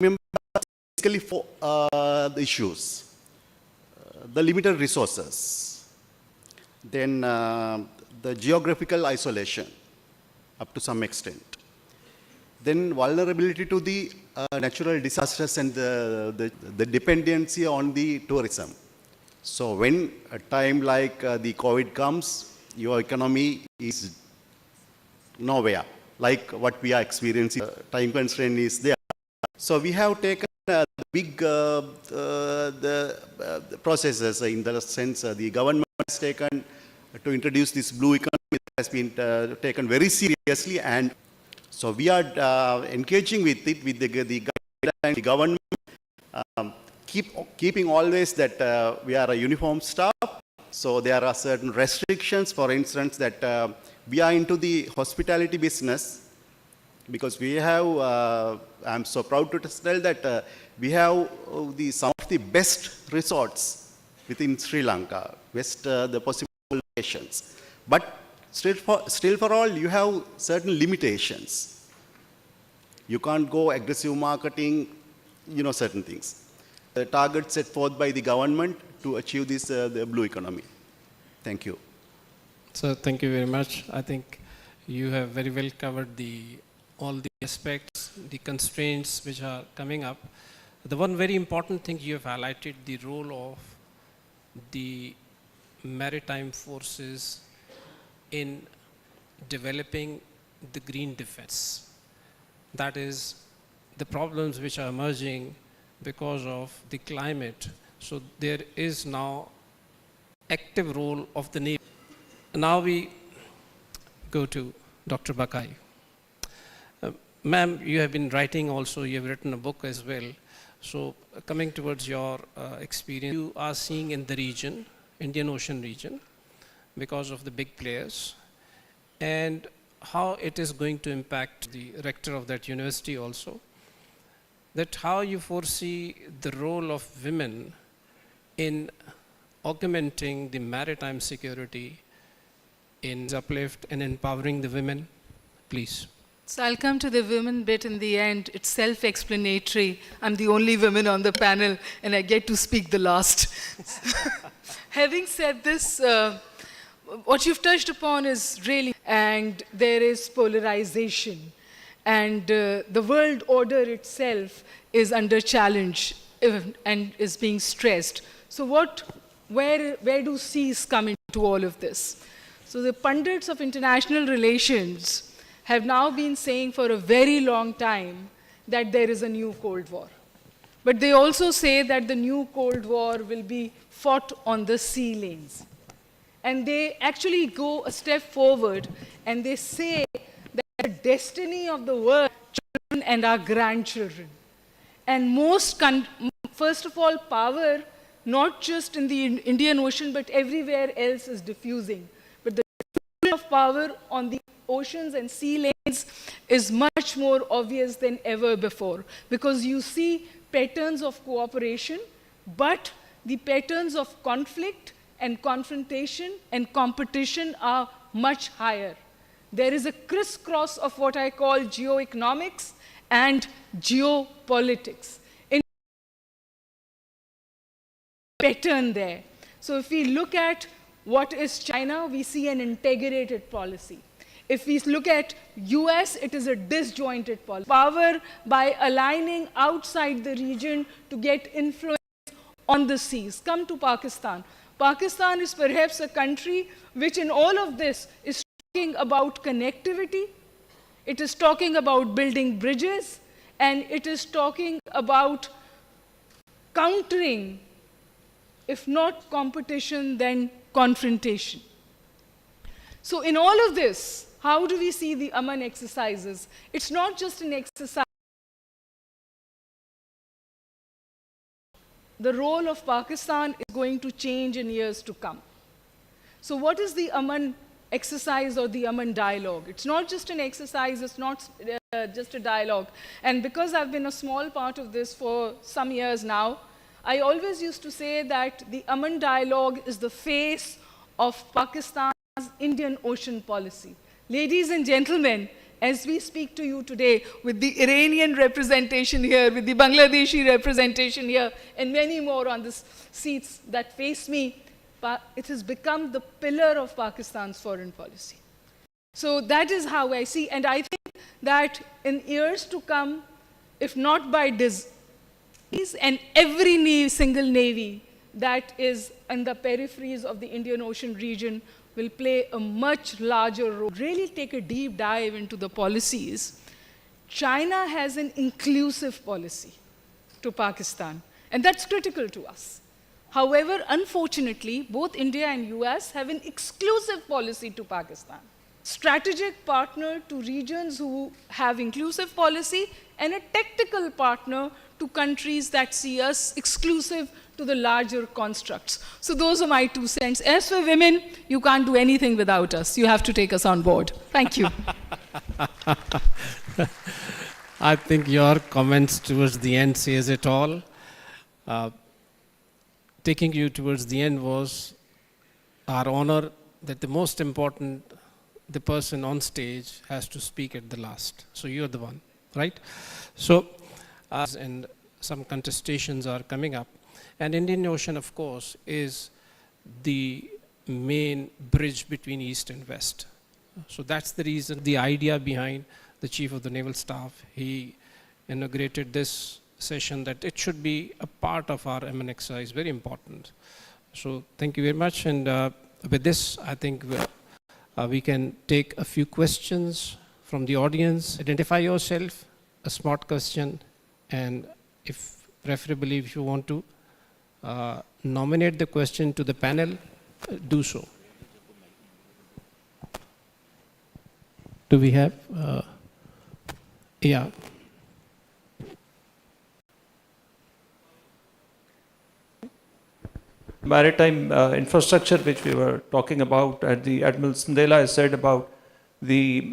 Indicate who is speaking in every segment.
Speaker 1: remember basically four the issues. The limited resources, then the geographical isolation up to some extent, then vulnerability to the natural disasters and the dependency on the tourism. So when a time like the COVID comes, your economy is nowhere, like what we are experiencing. Time constraint is there. So we have taken the big the processes in the sense the government has taken to introduce this blue economy has been taken very seriously, and so we are engaging with it with the guidelines. The government keeping always that we are a uniform staff. So there are certain restrictions. For instance, that we are into the hospitality business because we have. I'm so proud to tell that we have some of the best resorts within Sri Lanka, the possible locations. But still for all, you have certain limitations. You can't go aggressive marketing, certain things. The target set forth by the government to achieve this the blue economy. Thank you.
Speaker 2: So thank you very much. I think you have very well covered all the aspects, the constraints which are coming up. The one very important thing you have highlighted, the role of the maritime forces in developing the green defense. That is the problems which are emerging because of the climate. So there is now active role of the Navy. Now we go to Dr. Bakai. Ma'am, you have been writing also, you have written a book as well. So coming towards your experience, you are seeing in the region, Indian Ocean region, because of the big players, and how it is going to impact the rector of that university also, that how you foresee the role of women in augmenting the maritime security, in uplift and empowering the women, please.
Speaker 3: So I'll come to the women bit in the end. It's self-explanatory. I'm the only woman on the panel, and I get to speak the last. Having said this, what you've touched upon is really, and there is polarization, and the world order itself is under challenge and is being stressed. So where do seas come into all of this? So the pundits of international relations have now been saying for a very long time that there is a new Cold War. But they also say that the new Cold War will be fought on the sea lanes. And they actually go a step forward and they say that the destiny of the world, children and our grandchildren. And first of all, power, not just in the Indian Ocean, but everywhere else is diffusing. But the diffusion of power on the oceans and sea lanes is much more obvious than ever before, because you see patterns of cooperation, but the patterns of conflict and confrontation and competition are much higher. There is a crisscross of what I call geoeconomics and geopolitics. In pattern there. So if we look at what is China, we see an integrated policy. If we look at US, it is a disjointed policy. Power by aligning outside the region to get influence on the seas. Come to Pakistan. Pakistan is perhaps a country which in all of this is talking about connectivity, it is talking about building bridges, and it is talking about countering, if not competition, then confrontation. So in all of this, how do we see the Aman exercises? It's not just an exercise. The role of Pakistan is going to change in years to come. So what is the Aman exercise or the Aman dialogue? It's not just an exercise, it's not just a dialogue. And because I've been a small part of this for some years now, I always used to say that the Aman dialogue is the face of Pakistan's Indian Ocean policy. Ladies and gentlemen, as we speak to you today, with the Iranian representation here, with the Bangladeshi representation here, and many more on the seats that face me, it has become the pillar of Pakistan's foreign policy. So that is how I see, and I think that in years to come, if not by disease, and every single navy that is in the peripheries of the Indian Ocean region will play a much larger role. Really take a deep dive into the policies. China has an inclusive policy to Pakistan, and that's critical to us. However, unfortunately, both India and US have an exclusive policy to Pakistan. Strategic partner to regions who have inclusive policy, and a tactical partner to countries that see us exclusive to the larger constructs. So those are my 2 cents. As for women, you can't do anything without us. You have to take us on board. Thank you.
Speaker 2: I think your comments towards the end says it all. Taking you towards the end was our honor that the most important, the person on stage has to speak at the last. So you're the one, right? So, and some contestations are coming up. And Indian Ocean, of course, is the main bridge between East and West. So that's the reason, the idea behind the Chief of the Naval Staff. He inaugurated this session that it should be a part of our AMAN exercise, very important. So thank you very much. And with this, I think we can take a few questions from the audience. Identify yourself, a smart question, and if preferably if you want to nominate the question to the panel, do so. Do we have? Yeah.
Speaker 4: Maritime infrastructure, which we were talking about, at the Admiral Sandela has said about the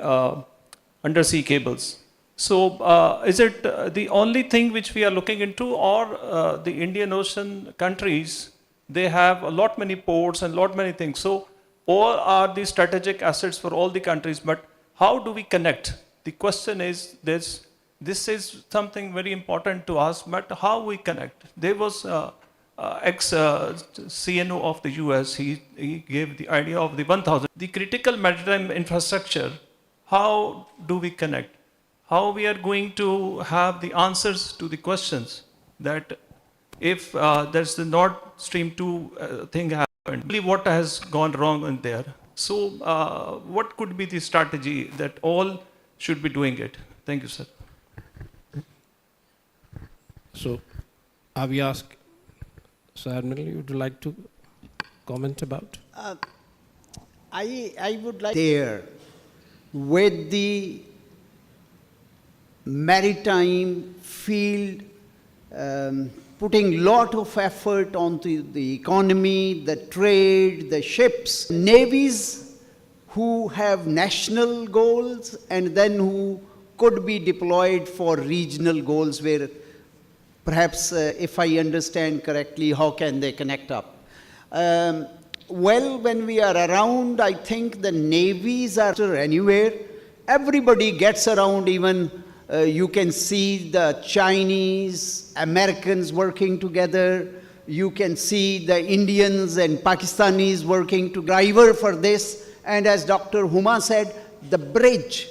Speaker 4: undersea cables. So is it the only thing which we are looking into, or the Indian Ocean countries, they have a lot many ports and lot many things. So all are the strategic assets for all the countries, but how do we connect? The question is this is something very important to us, but how we connect? There was ex-CNO of the US, he gave the idea of the 1000. The critical maritime infrastructure, how do we connect? How we are going to have the answers to the questions that if there's the Nord Stream 2 thing happened, what has gone wrong in there? So what could be the strategy that all should be doing it? Thank you, sir.
Speaker 2: So are we asked, Sir Admiral, would you like to comment about?
Speaker 5: I would like there with the maritime field putting lot of effort onto the economy, the trade, the ships, navies who have national goals and then who could be deployed for regional goals where perhaps, if I understand correctly, how can they connect up? Well, when we are around, I think the navies are anywhere. Everybody gets around, even you can see the Chinese, Americans working together. You can see the Indians and Pakistanis working together for this. And as Dr. Huma said, the bridge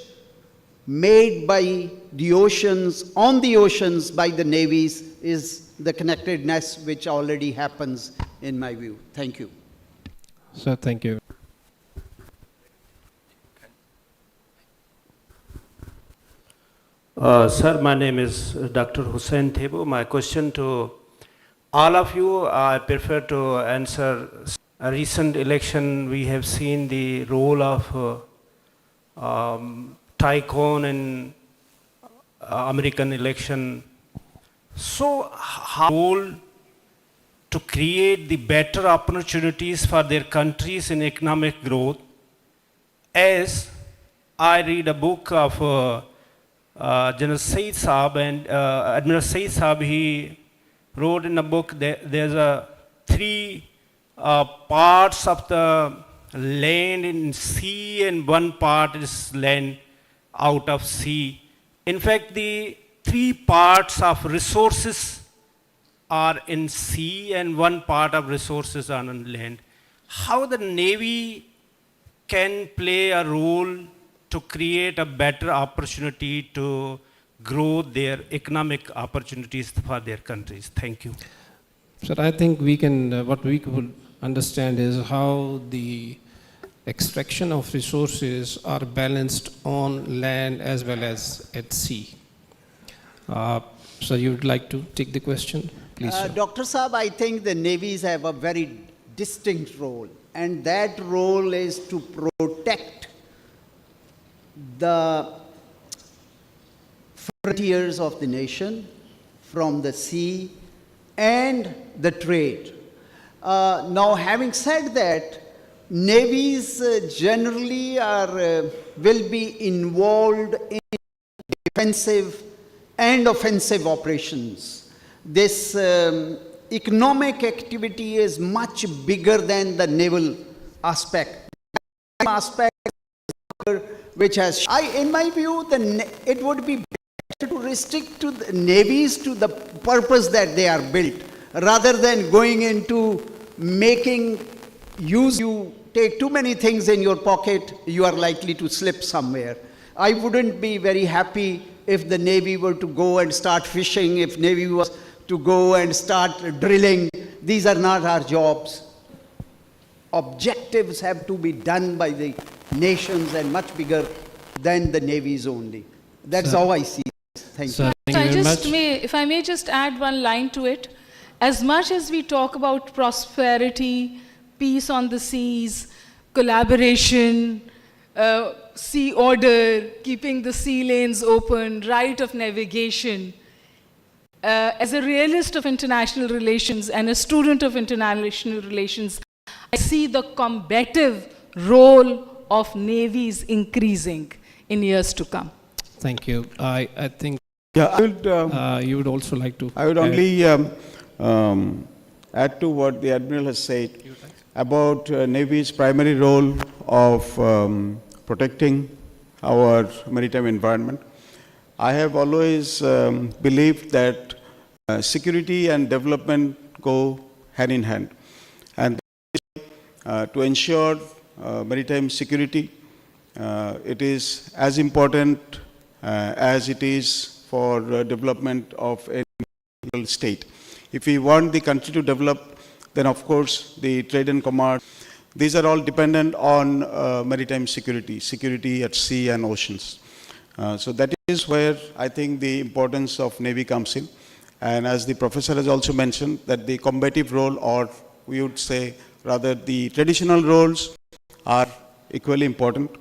Speaker 5: made by the oceans, on the oceans by the navies, is the connectedness which already happens in my view. Thank you.
Speaker 2: Sir, thank you.
Speaker 6: Sir, my name is Dr. Hussain Thebo. My question to all of you, I prefer to answer. A recent election, we have seen the role of tycoon in American election. So, how to create the better opportunities for their countries in economic growth? As I read a book of General Said Saab, and Admiral Said Saab, he wrote in a book that there's a three parts of the land in sea, and one part is land out of sea. In fact, the three parts of resources are in sea and one part of resources are on land. How the Navy can play a role to create a better opportunity to grow their economic opportunities for their countries? Thank you.
Speaker 2: Sir, I think we can, what we could understand is how the extraction of resources are balanced on land as well as at sea. So you would like to take the question, please? Sir.
Speaker 5: Dr. Saab, I think the navies have a very distinct role, and that role is to protect the frontiers of the nation from the sea and the trade. Now, having said that, navies generally will be involved in defensive and offensive operations. This economic activity is much bigger than the naval aspect. Which has, in my view, it would be better to restrict to the navies to the purpose that they are built, rather than going into making use. You take too many things in your pocket, you are likely to slip somewhere. I wouldn't be very happy if the Navy were to go and start fishing, if Navy was to go and start drilling. These are not our jobs. Objectives have to be done by the nations and much bigger than the navies only. That's how I see it. Thank you.
Speaker 2: Sir, thank you very much.
Speaker 3: If I may just add one line to it. As much as we talk about prosperity, peace on the seas, collaboration, sea order, keeping the sea lanes open, right of navigation, as a realist of international relations and a student of international relations, I see the combative role of navies increasing in years to come.
Speaker 2: Thank you. I think
Speaker 7: Yeah, I would,
Speaker 2: you would also like to.
Speaker 7: I would only add to what the Admiral has said about Navy's primary role of protecting our maritime environment. I have always believed that security and development go hand in hand. And to ensure maritime security, it is as important as it is for development of any state. If we want the country to develop, then of course the trade and commerce, these are all dependent on maritime security, security at sea and oceans. So that is where I think the importance of Navy comes in. And as the professor has also mentioned, that the combative role, or we would say rather the traditional roles, are equally important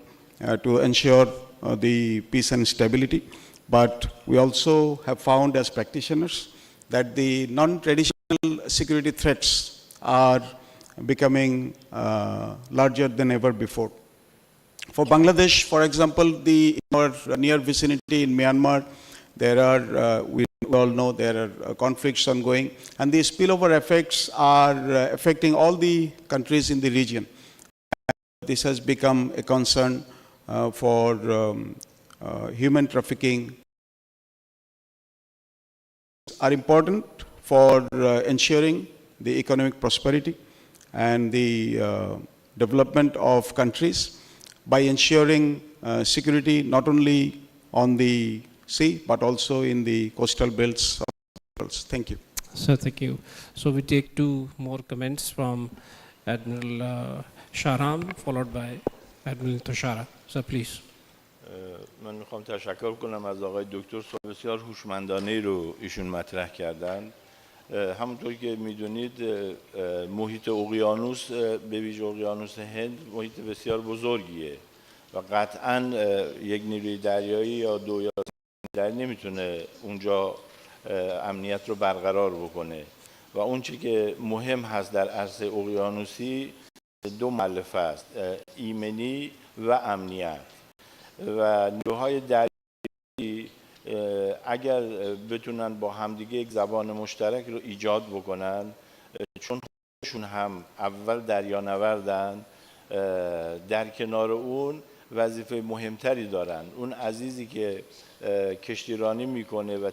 Speaker 7: to ensure the peace and stability. But we also have found as practitioners that the non-traditional security threats are becoming larger than ever before. For Bangladesh, for example, in our near vicinity in Myanmar, there are, we all know, there are conflicts ongoing, and the spillover effects are affecting all the countries in the region. This has become a concern for human trafficking. Are important for ensuring the economic prosperity and the development of countries by ensuring security not only on the sea but also in the coastal belts. Thank you.
Speaker 2: Sir, thank you. So we take two more comments from Admiral Shahram, followed by Admiral Tushara. Sir, please.
Speaker 8: من میخوام تشکر کنم از آقای دکتر، بسیار هوشمندانه رو ایشون مطرح کردن. همونطور که میدونید محیط اقیانوس، به ویژه اقیانوس هند، محیط بسیار بزرگیه و قطعاً یک نیروی دریایی یا دو یا دریایی نمیتونه اونجا امنیت رو برقرار بکنه و اون چی که مهم هست در عرصه اقیانوسی دو مؤلفه است: ایمنی و امنیت. و نیروهای دریایی اگر بتونن با همدیگه یک زبان مشترک رو ایجاد بکنن، چون خودشون هم اول دریانوردن، در کنار اون وظیفه مهمتری دارن. اون عزیزی که کشتیرانی میکنه و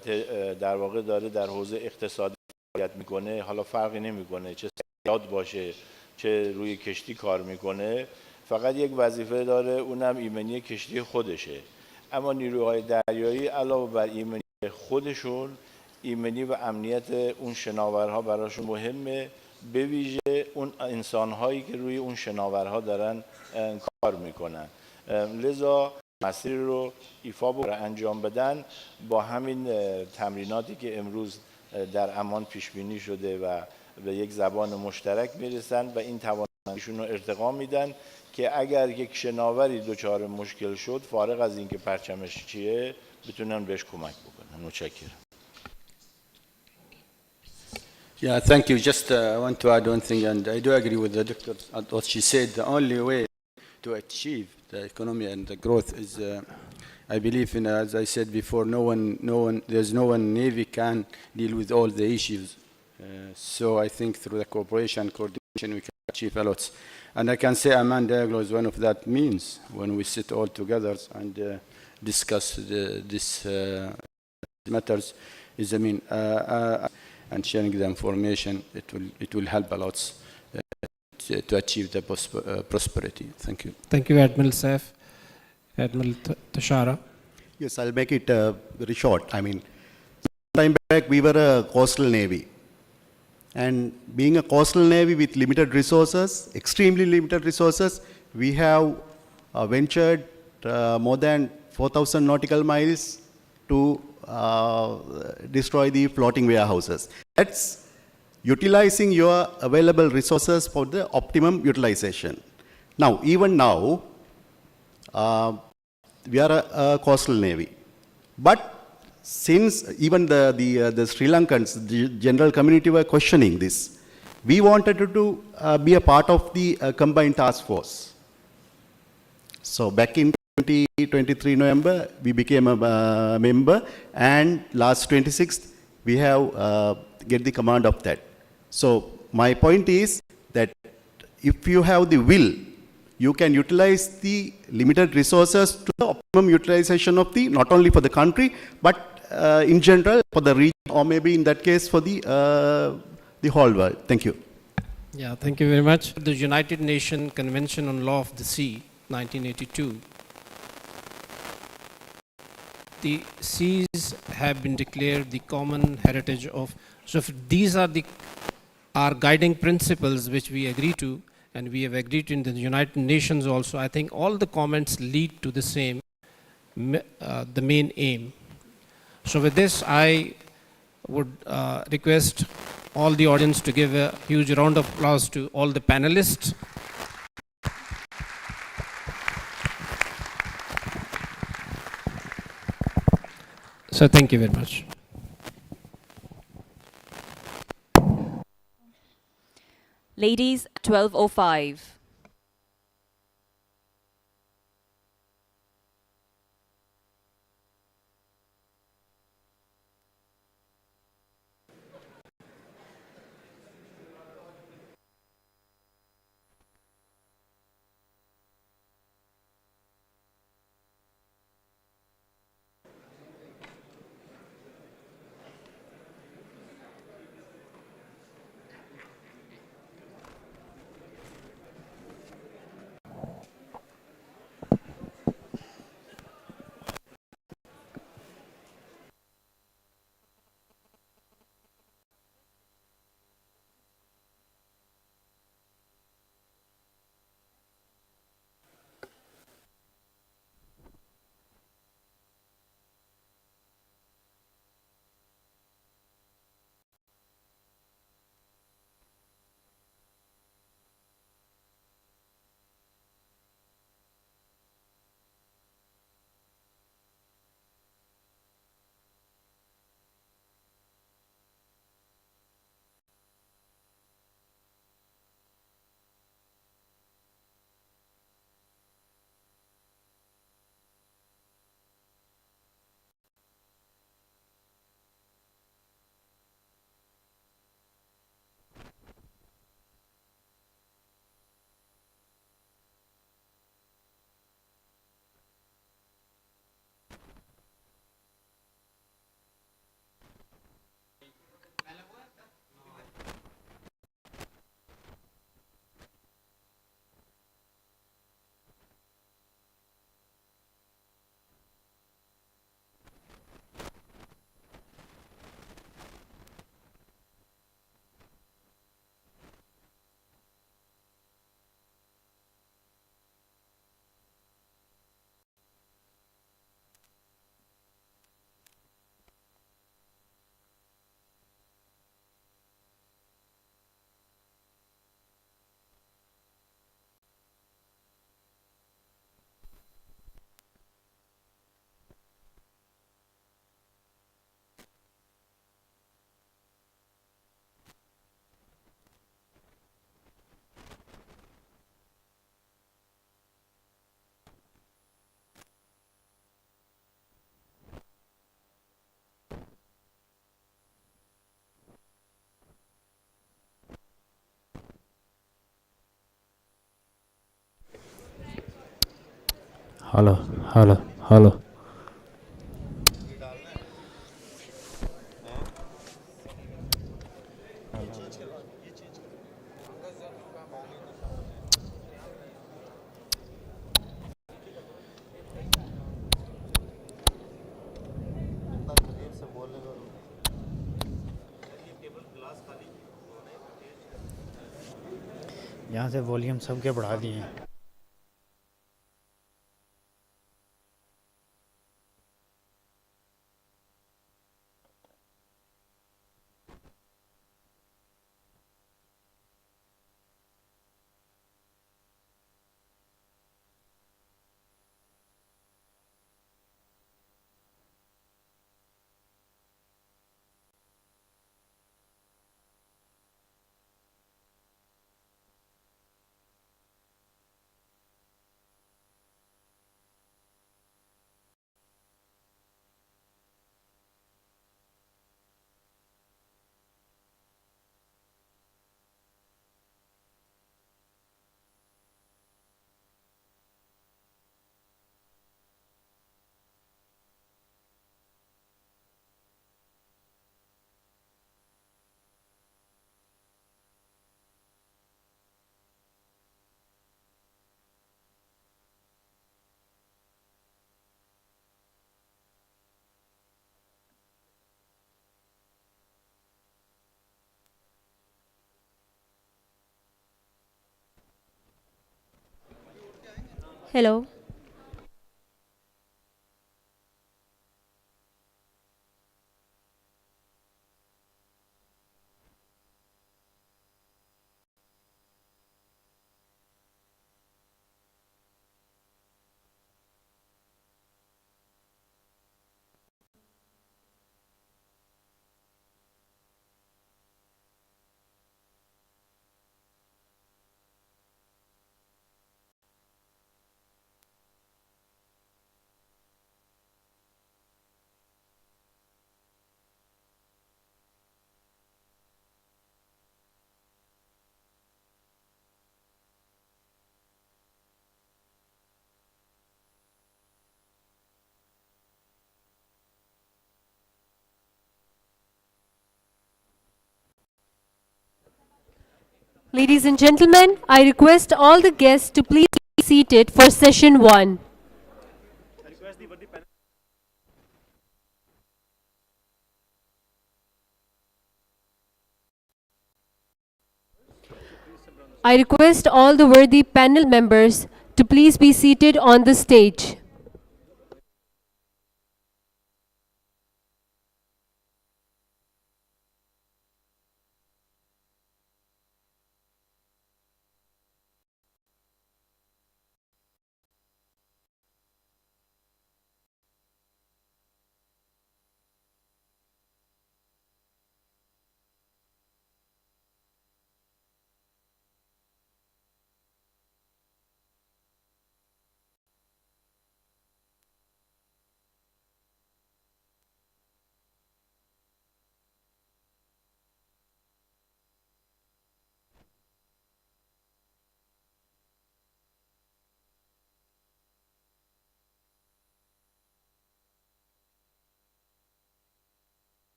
Speaker 8: در واقع داره در حوزه اقتصادی فعالیت میکنه، حالا فرقی نمیکنه چه صیاد باشه چه روی کشتی کار میکنه، فقط یک وظیفه داره، اونم ایمنی کشتی خودشه. اما نیروهای دریایی علاوه بر ایمنی خودشون، ایمنی و امنیت اون شناورها براشون مهمه، به ویژه اون انسانهایی که روی اون شناورها دارن کار میکنن. لذا مسیر رو ایفا و انجام بدن. با همین تمریناتی که امروز در امان پیش بینی شده و به یک زبان مشترک میرسن و این تواناییشون رو ارتقا میدن که اگر یک شناوری دچار مشکل شد، فارغ از اینکه پرچمش چیه، بتونن بهش کمک بکنن. متشکرم.
Speaker 9: Yeah, thank you. Just I want to add one thing, and I do agree with the doctor what she said. The only way to achieve the economy and the growth is, I believe in, as I said before, there's no one Navy can deal with all the issues. So I think through the cooperation and coordination we can achieve a lot. And I can say Aman Dialogue is one of that means when we sit all together and discuss this matters. Is I mean. And sharing the information, it will help a lot to achieve the prosperity. Thank you.
Speaker 2: Thank you, Admiral Saif. Admiral Tashara.
Speaker 1: Yes, I'll make it very short. I mean, some time back we were a coastal navy. And being a coastal navy with limited resources, extremely limited resources, we have ventured more than 4,000 nautical miles to destroy the floating warehouses. That's utilizing your available resources for the optimum utilization. Now, even now, we are a coastal navy. But since even the Sri Lankans, the general community were questioning this, we wanted to be a part of the combined task force. So back in 2023 November, we became a member, and last 26th, we have get the command of that. So my point is that if you have the will, you can utilize the limited resources to the optimum utilization of the, not only for the country, but in general for the region, or maybe in that case for the whole world. Thank you.
Speaker 2: Yeah, thank you very much. The United Nations Convention on Law of the Sea, 1982. The seas have been declared the common heritage of, so if these are our guiding principles which we agree to, and we have agreed in the United Nations also, I think all the comments lead to the same, the main aim. So with this, I would request all the audience to give a huge round of applause to all the panelists. So thank you very much.
Speaker 10: Ladies, 12:05.
Speaker 11: Hello hello hello यहाँ से volume सबके बढ़ा दिए हैं.
Speaker 12: Hello. Ladies and gentlemen, I request all the guests to please be seated for session 1. I request all the worthy panel members to please be seated on the stage.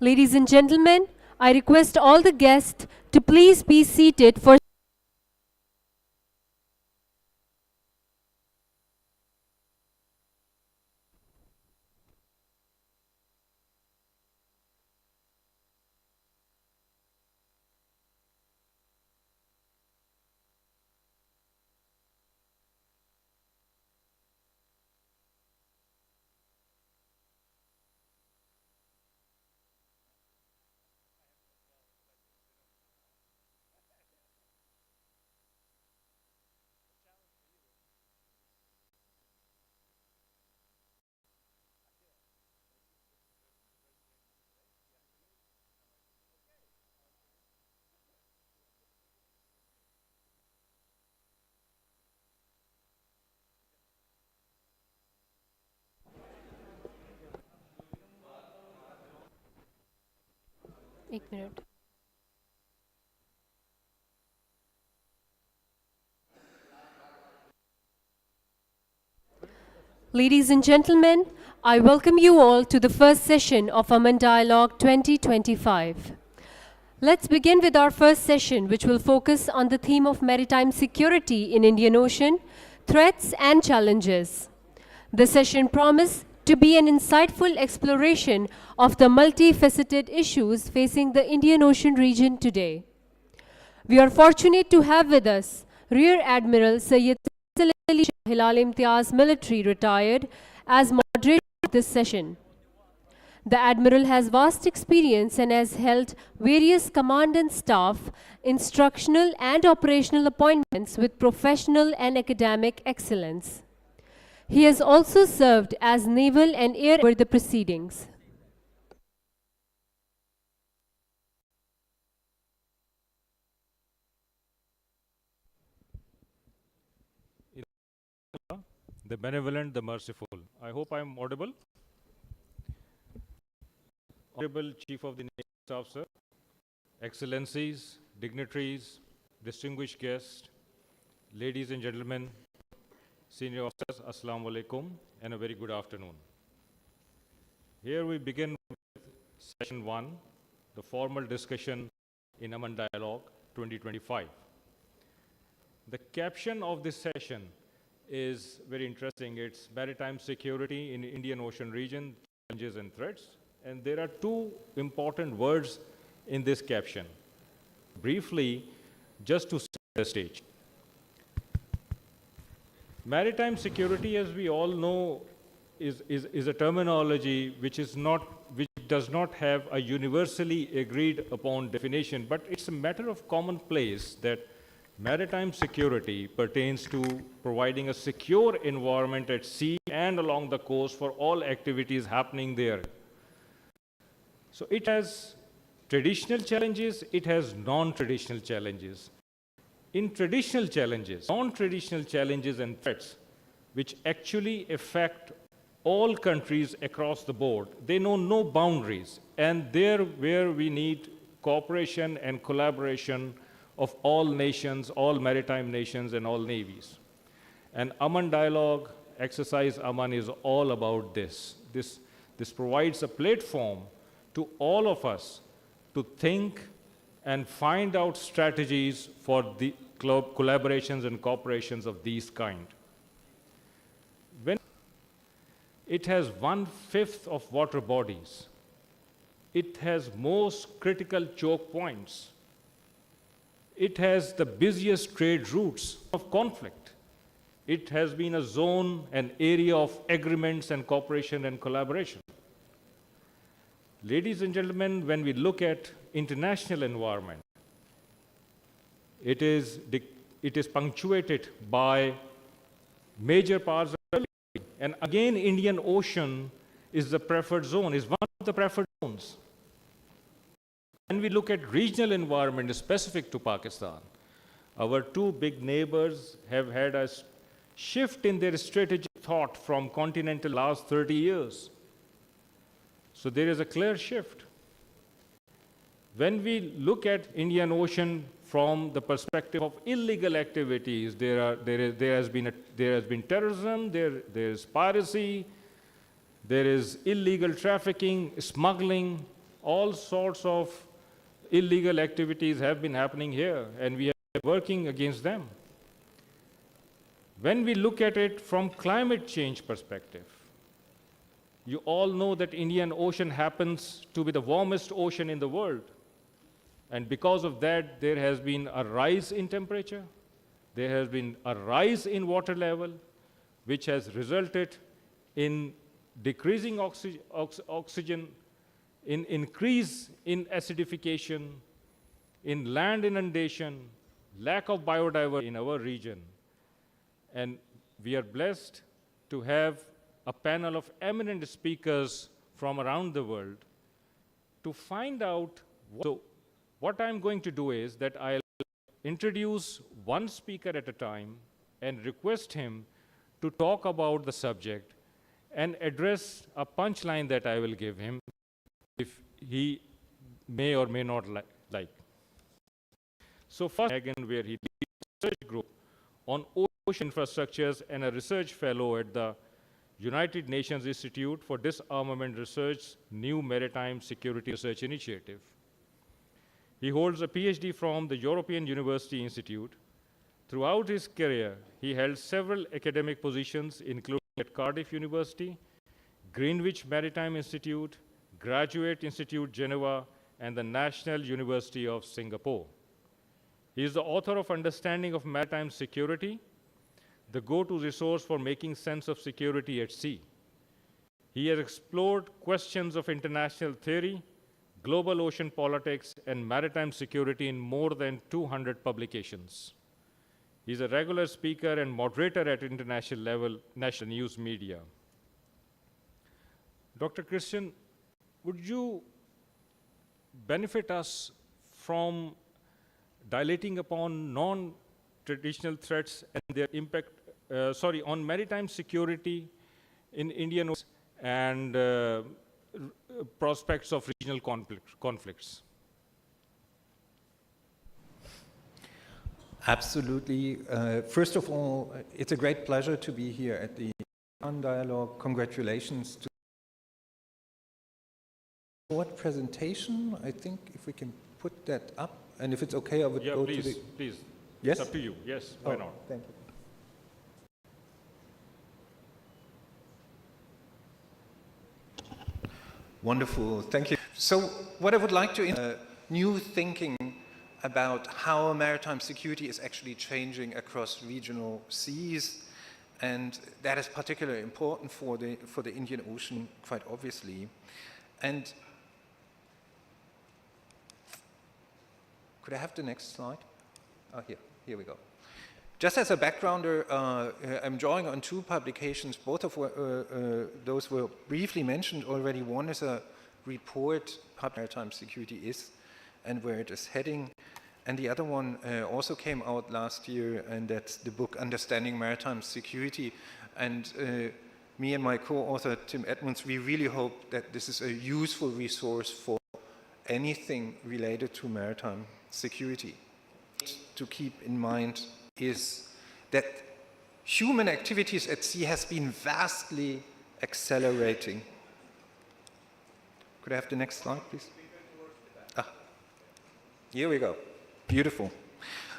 Speaker 12: Ladies and gentlemen, I request all the guests to please be seated for एक minute. Ladies and gentlemen, I welcome you all to the first session of Aman Dialogue 2025. Let's begin with our first session, which will focus on the theme of maritime security in Indian Ocean, threats and challenges. The session promised to be an insightful exploration of the multifaceted issues facing the Indian Ocean region today. We are fortunate to have with us Rear Admiral Sayyid Ali Hilal Imtiaz, military, retired, as moderator of this session. The Admiral has vast experience and has held various command and staff, instructional and operational appointments with professional and academic excellence. He has also served as naval and air over the proceedings.
Speaker 13: The benevolent, the merciful. I hope I am audible. Honorable Chief of the Naval Staff, sir, Excellencies, dignitaries, distinguished guests, ladies and gentlemen, senior officers, Assalamu alaikum, and a very good afternoon. Here we begin with session 1, the formal discussion in Aman Dialogue 2025. The caption of this session is very interesting. It's maritime security in Indian Ocean region, challenges and threats. And there are two important words in this caption. Briefly, just to set the stage. Maritime security, as we all know, is a terminology which does not have a universally agreed upon definition, but it's a matter of commonplace that maritime security pertains to providing a secure environment at sea and along the coast for all activities happening there. So it has traditional challenges, it has non-traditional challenges. In traditional challenges, non-traditional challenges and threats, which actually affect all countries across the board, they know no boundaries, and there where we need cooperation and collaboration of all nations, all maritime nations and all navies. And Aman Dialogue, Exercise Aman is all about this. This provides a platform to all of us to think and find out strategies for the collaborations and cooperations of these kind. When it has 1/5 of water bodies, it has most critical choke points. It has the busiest trade routes of conflict. It has been a zone, an area of agreements and cooperation and collaboration. Ladies and gentlemen, when we look at international environment, it is punctuated by major parts of the world. And again, Indian Ocean is the preferred zone, is one of the preferred zones. When we look at regional environment specific to Pakistan, our two big neighbors have had a shift in their strategic thought from continental last 30 years. So there is a clear shift. When we look at Indian Ocean from the perspective of illegal activities, there has been terrorism, there is piracy, there is illegal trafficking, smuggling, all sorts of illegal activities have been happening here, and we are working against them. When we look at it from climate change perspective, you all know that Indian Ocean happens to be the warmest ocean in the world. And because of that, there has been a rise in temperature, there has been a rise in water level, which has resulted in decreasing oxygen, in increase in acidification, in land inundation, lack of biodiversity in our region. And we are blessed to have a panel of eminent speakers from around the world to find out. So what I'm going to do is that I'll introduce one speaker at a time and request him to talk about the subject and address a punchline that I will give him if he may or may not like. So first, where he leads a research group on ocean infrastructures and a research fellow at the United Nations Institute for Disarmament Research New Maritime Security Research Initiative. He holds a PhD from the European University Institute. Throughout his career, he held several academic positions, including at Cardiff University, Greenwich Maritime Institute, Graduate Institute Geneva, and the National University of Singapore. He is the author of Understanding of Maritime Security, the go-to resource for making sense of security at sea. He has explored questions of international theory, global ocean politics, and maritime security in more than 200 publications. He's a regular speaker and moderator at international level, national news media. Dr. Christian, would you benefit us from dilating upon non-traditional threats and their impact, on maritime security in Indian Ocean and prospects of regional conflicts?
Speaker 14: Absolutely. First of all, it's a great pleasure to be here at the AMAN Dialogue. Congratulations to the short presentation. I think if we can put that up, and if it's okay, I would go to the...
Speaker 13: Please.
Speaker 14: Yes?
Speaker 13: It's up to you. Yes, why not?
Speaker 14: Thank you. Wonderful, thank you. So what I would like to new thinking about how maritime security is actually changing across regional seas, and that is particularly important for the Indian Ocean, quite obviously. And could I have the next slide? Oh, here we go. Just as a backgrounder, I'm drawing on two publications, both of those were briefly mentioned already. One is a report, how maritime security is and where it is heading. And the other one also came out last year, and that's the book Understanding Maritime Security. And me and my co-author, Tim Edmonds, we really hope that this is a useful resource for anything related to maritime security. To keep in mind is that human activities at sea has been vastly accelerating. Could I have the next slide, please? Here we go. Beautiful.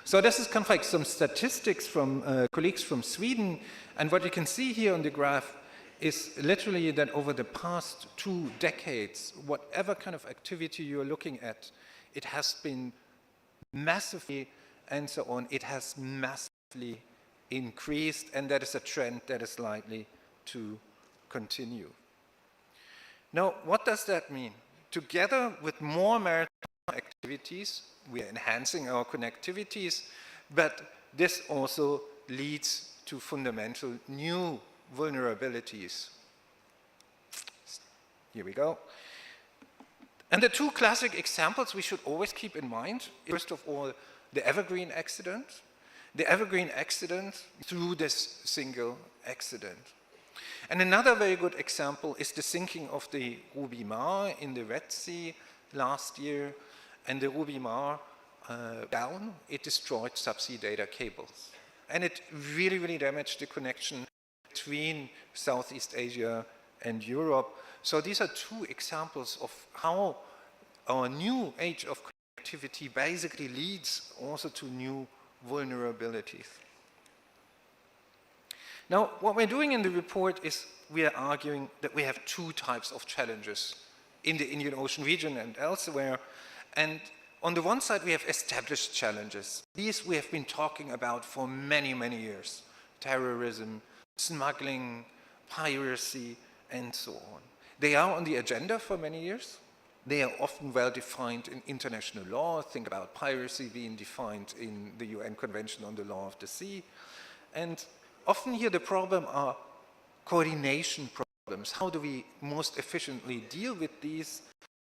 Speaker 14: So this is kind of like some statistics from colleagues from Sweden, and what you can see here on the graph is literally that over the past 2 decades, whatever kind of activity you're looking at, it has been massively, and so on, it has massively increased, and that is a trend that is likely to continue. Now, what does that mean? Together with more maritime activities, we are enhancing our connectivities, but this also leads to fundamental new vulnerabilities. Here we go. And the two classic examples we should always keep in mind, first of all, the Evergreen accident. The Evergreen accident through this single accident. And another very good example is the sinking of the Ruby Mar in the Red Sea last year. And the Ruby Mar down, it destroyed subsea data cables. And it really, really damaged the connection between Southeast Asia and Europe. So these are two examples of how our new age of connectivity basically leads also to new vulnerabilities. Now, what we're doing in the report is we are arguing that we have two types of challenges in the Indian Ocean region and elsewhere. And on the one side, we have established challenges. These we have been talking about for many, many years. Terrorism, smuggling, piracy, and so on. They are on the agenda for many years. They are often well defined in international law. Think about piracy being defined in the UN Convention on the Law of the Sea. And often here the problem are coordination problems. How do we most efficiently deal with these?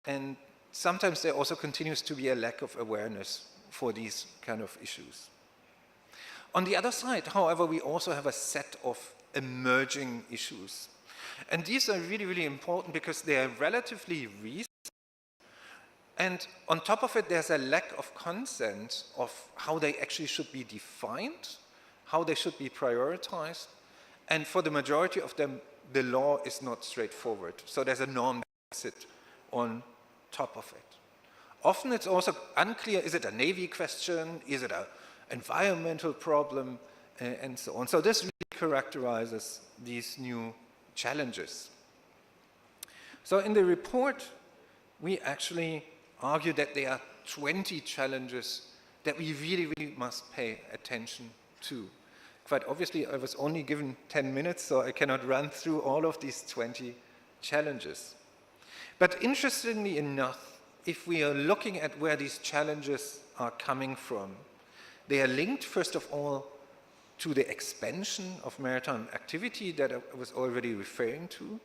Speaker 14: And sometimes there also continues to be a lack of awareness for these kind of issues. On the other side, however, we also have a set of emerging issues. And these are really, really important because they are relatively recent. And on top of it, there's a lack of consent of how they actually should be defined, how they should be prioritized. And for the majority of them, the law is not straightforward. So there's a norm deficit on top of it. Often it's also unclear, is it a Navy question, is it an environmental problem, and so on. So this really characterizes these new challenges. So in the report, we actually argue that there are 20 challenges that we really must pay attention to. Quite obviously, I was only given 10 minutes, so I cannot run through all of these 20 challenges. But interestingly enough, if we are looking at where these challenges are coming from, they are linked, first of all, to the expansion of maritime activity that I was already referring to,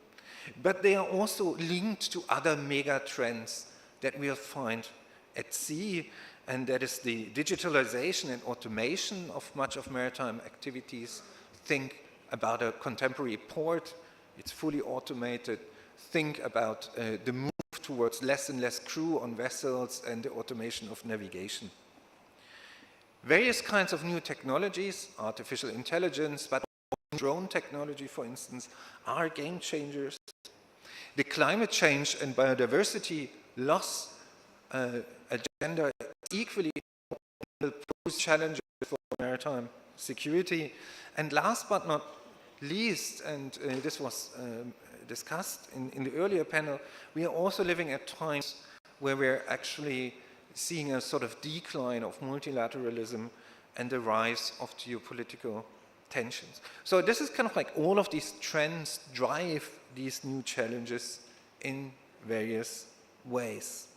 Speaker 14: but they are also linked to other mega trends that we'll find at sea, and that is the digitalization and automation of much of maritime activities. Think about a contemporary port, it's fully automated. Think about the move towards less and less crew on vessels and the automation of navigation. Various kinds of new technologies, artificial intelligence, but drone technology, for instance, are game changers. The climate change and biodiversity loss agenda equally pose challenges for maritime security. And last but not least, and this was discussed in the earlier panel, we are also living at times where we're actually seeing a sort of decline of multilateralism and the rise of geopolitical tensions. So this is kind of like all of these trends drive these new challenges in various ways.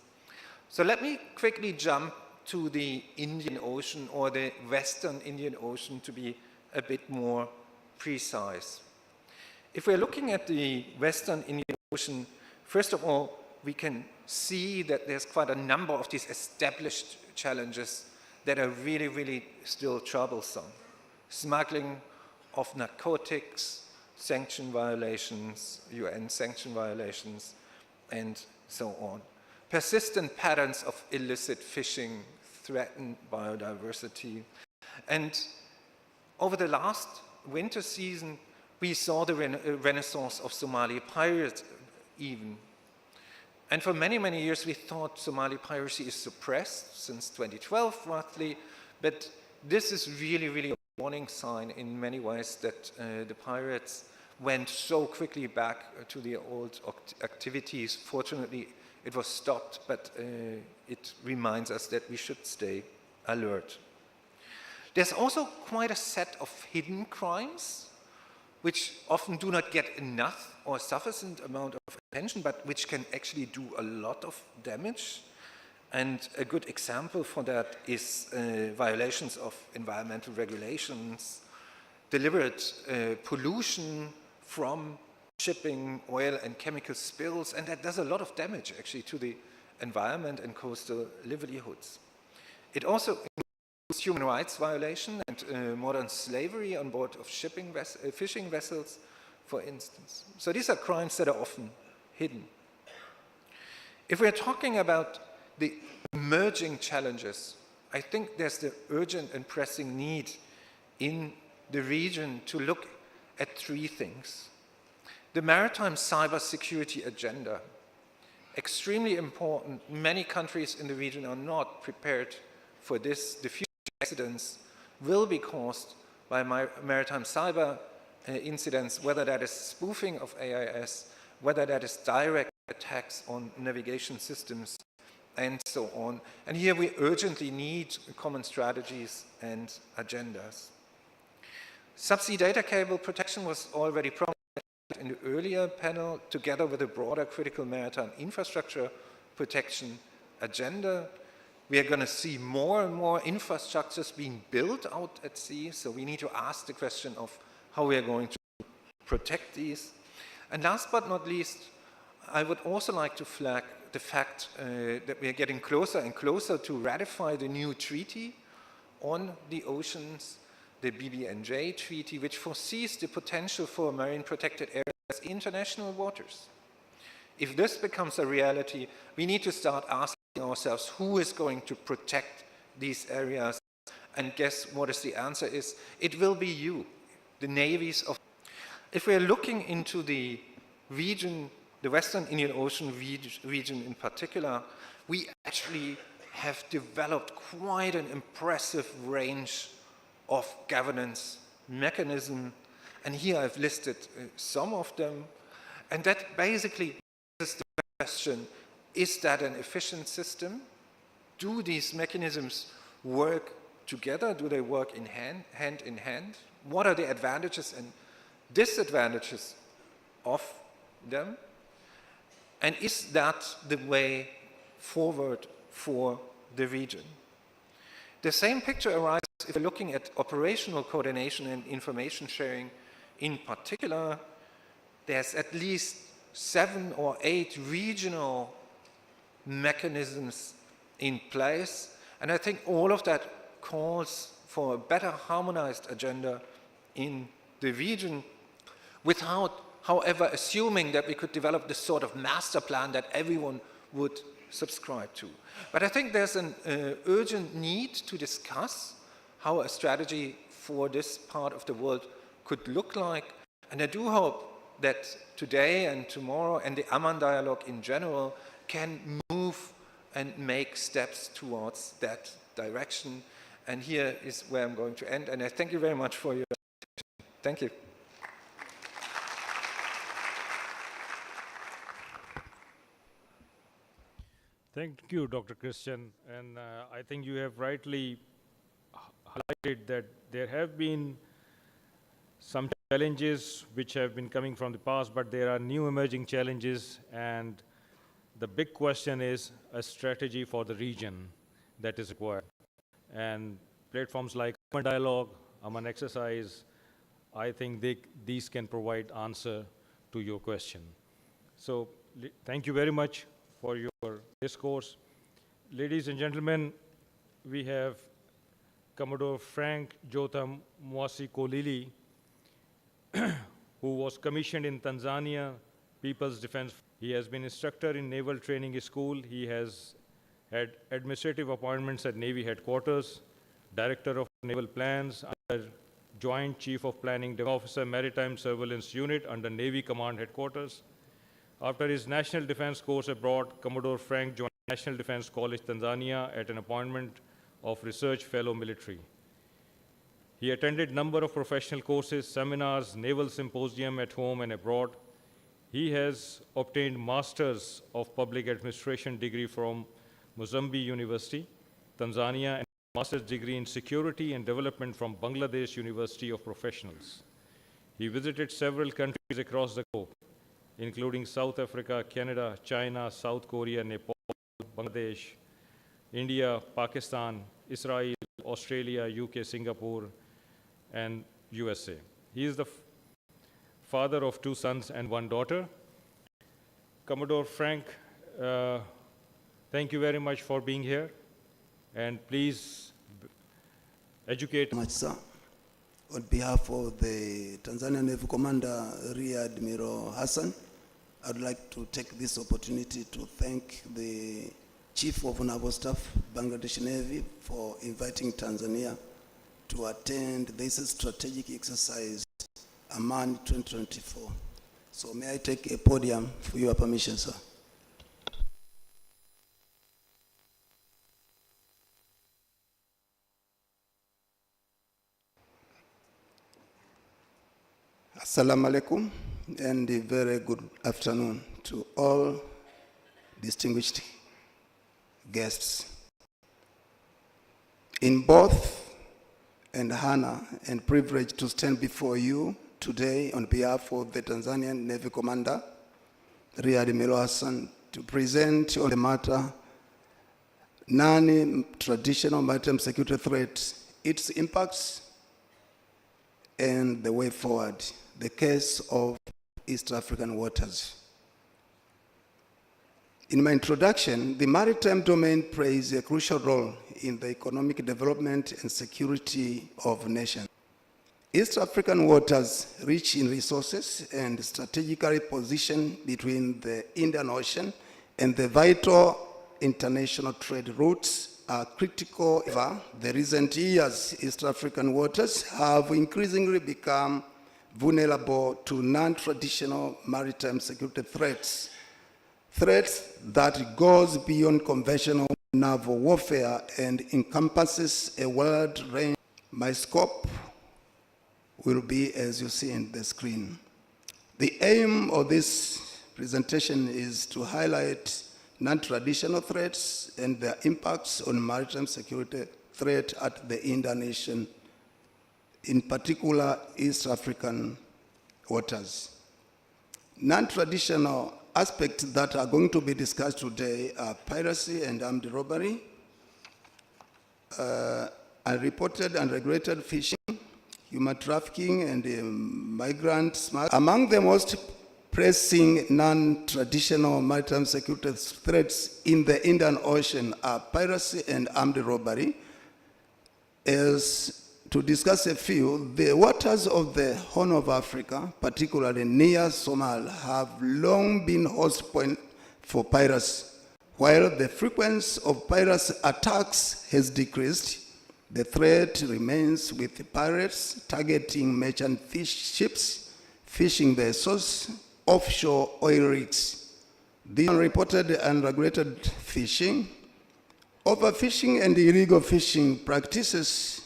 Speaker 14: So let me quickly jump to the Indian Ocean, or the Western Indian Ocean, to be a bit more precise. If we're looking at the Western Indian Ocean, first of all, we can see that there's quite a number of these established challenges that are really still troublesome. Smuggling of narcotics, sanction violations, UN sanction violations, and so on. Persistent patterns of illicit fishing threaten biodiversity. And over the last winter season, we saw the renaissance of Somali pirates even. And for many years, we thought Somali piracy is suppressed since 2012, roughly, but this is really a warning sign in many ways that the pirates went so quickly back to the old activities. Fortunately, it was stopped, but it reminds us that we should stay alert. There's also quite a set of hidden crimes, which often do not get enough or sufficient amount of attention, but which can actually do a lot of damage. And a good example for that is violations of environmental regulations, deliberate pollution from shipping, oil and chemical spills, and that does a lot of damage actually to the environment and coastal livelihoods. It also includes human rights violation and modern slavery on board of fishing vessels, for instance. So these are crimes that are often hidden. If we're talking about the emerging challenges, I think there's the urgent and pressing need in the region to look at three things. The maritime cybersecurity agenda, extremely important. Many countries in the region are not prepared for this. The future accidents will be caused by maritime cyber incidents, whether that is spoofing of AIS, whether that is direct attacks on navigation systems, and so on. And here we urgently need common strategies and agendas. Subsea data cable protection was already promised in the earlier panel, together with a broader critical maritime infrastructure protection agenda. We are going to see more and more infrastructures being built out at sea, so we need to ask the question of how we are going to protect these. And last but not least, I would also like to flag the fact that we are getting closer and closer to ratify the new treaty on the oceans, the BBNJ treaty, which foresees the potential for marine protected areas as international waters. If this becomes a reality, we need to start asking ourselves who is going to protect these areas, and guess what is the answer is? It will be you, the navies of... If we're looking into the region, the Western Indian Ocean region in particular, we actually have developed quite an impressive range of governance mechanism, and here I've listed some of them, and that basically is the question, is that an efficient system? Do these mechanisms work together? Do they work in hand in hand? What are the advantages and disadvantages of them? And is that the way forward for the region? The same picture arises if we're looking at operational coordination and information sharing in particular. There's at least 7 or 8 regional mechanisms in place, and I think all of that calls for a better harmonized agenda in the region, without, however, assuming that we could develop this sort of master plan that everyone would subscribe to. But I think there's an urgent need to discuss how a strategy for this part of the world could look like, and I do hope that today and tomorrow and the Aman dialogue in general can move and make steps towards that direction. And here is where I'm going to end, and I thank you very much for your attention. Thank you.
Speaker 13: Thank you, Dr. Christian. And I think you have rightly highlighted that there have been some challenges which have been coming from the past, but there are new emerging challenges, and the big question is a strategy for the region that is required. And platforms like Aman Dialogue, Aman Exercise, I think these can provide answer to your question. So thank you very much for your discourse. Ladies and gentlemen, we have Commodore Frank Jotham Mwasi Kolili, who was commissioned in Tanzania People's Defense. He has been instructor in Naval Training School. He has had administrative appointments at Navy headquarters, Director of Naval Plans, under Joint Chief of Planning Officer, Maritime Surveillance Unit under Navy Command Headquarters. After his National Defense course abroad, Commodore Frank joined National Defense College, Tanzania at an appointment of Research Fellow Military. He attended a number of professional courses, seminars, naval symposium at home and abroad. He has obtained Masters of Public Administration degree from Mozambique University, Tanzania, and Master's degree in Security and Development from Bangladesh University of Professionals. He visited several countries across the globe, including South Africa, Canada, China, South Korea, Nepal, Bangladesh, India, Pakistan, Israel, Australia, UK, Singapore, and USA. He is the father of 2 sons and 1 daughter. Commodore Frank, thank you very much for being here, and please educate.
Speaker 15: Much, sir. On behalf of the Tanzanian Navy Commander, Rear Admiral Hassan, I'd like to take this opportunity to thank the Chief of Naval Staff, Bangladesh Navy, for inviting Tanzania to attend this strategic exercise, Aman 2024. So may I take a podium for your permission, sir? Assalamu alaikum, and a very good afternoon to all distinguished guests. In both an honor and privilege to stand before you today on behalf of the Tanzanian Navy Commander, Rear Admiral Hassan, to present on the matter non-traditional maritime security threats, its impacts, and the way forward, the case of East African waters. In my introduction, the maritime domain plays a crucial role in the economic development and security of nations. East African waters, rich in resources and strategically positioned between the Indian Ocean and the vital international trade routes are critical. However, the recent years, East African waters have increasingly become vulnerable to non-traditional maritime security threats, threats that goes beyond conventional naval warfare and encompasses a wide range. My scope will be as you see in the screen. The aim of this presentation is to highlight non-traditional threats and their impacts on maritime security threat at the Indo-Asian, in particular East African waters. Non-traditional aspects that are going to be discussed today are piracy and armed robbery, unreported and regulated fishing, human trafficking, and migrant smuggling. Among the most pressing non-traditional maritime security threats in the Indian Ocean are piracy and armed robbery. As to discuss a few, the waters of the Horn of Africa, particularly near Somalia, have long been host point for piracy. While the frequency of piracy attacks has decreased, the threat remains, with pirates targeting merchant ships, fishing vessels, offshore oil rigs. The unreported and unregulated fishing, overfishing, and illegal fishing practices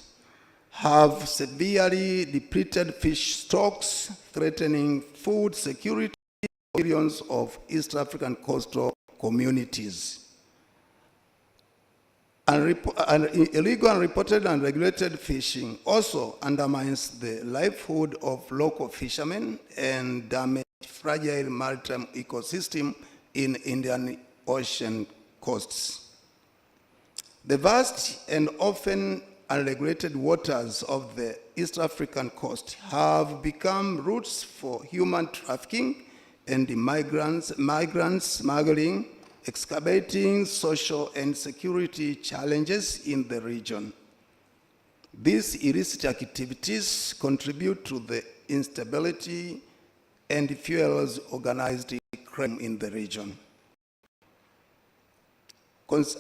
Speaker 15: have severely depleted fish stocks, threatening food security for millions of East African coastal communities. Illegal, unreported, and unregulated fishing also undermines the livelihood of local fishermen and damages fragile maritime ecosystem in Indian Ocean coasts. The vast and often unregulated waters of the East African coast have become routes for human trafficking and migrant smuggling, excavating social and security challenges in the region. These illicit activities contribute to the instability and fuels organized crime in the region.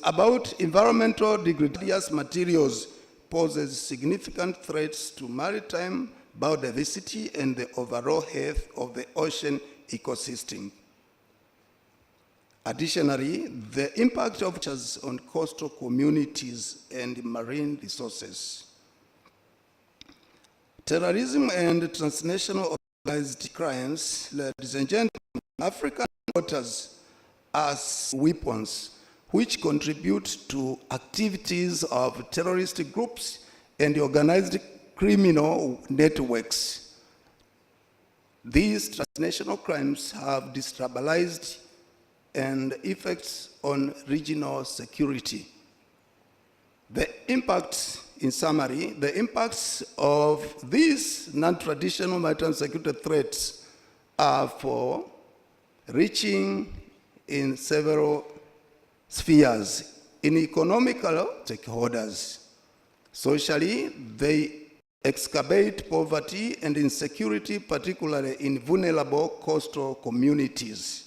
Speaker 15: About environmental degradation, materials poses significant threats to maritime biodiversity and the overall health of the ocean ecosystem. Additionally, the impact of changes on coastal communities and marine resources. Terrorism and transnational organized crimes, ladies and gentlemen, African waters as weapons which contribute to activities of terrorist groups and organized criminal networks. These transnational crimes have destabilized and effects on regional security. The impacts, in summary, the impacts of these non-traditional maritime security threats are for reaching in several spheres. In economical stakeholders, socially, they exacerbate poverty and insecurity, particularly in vulnerable coastal communities.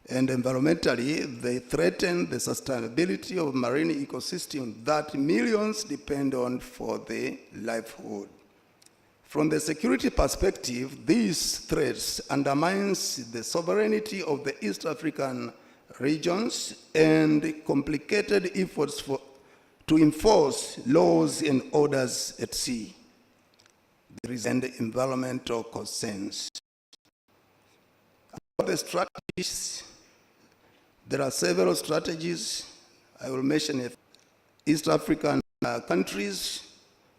Speaker 15: And environmentally, they threaten the sustainability of marine ecosystem that millions depend on for their livelihood. From the security perspective, these threats undermines the sovereignty of the East African regions and complicated efforts to enforce laws and orders at sea. There is an environmental concerns. About the strategies, there are several strategies. I will mention it. East African countries,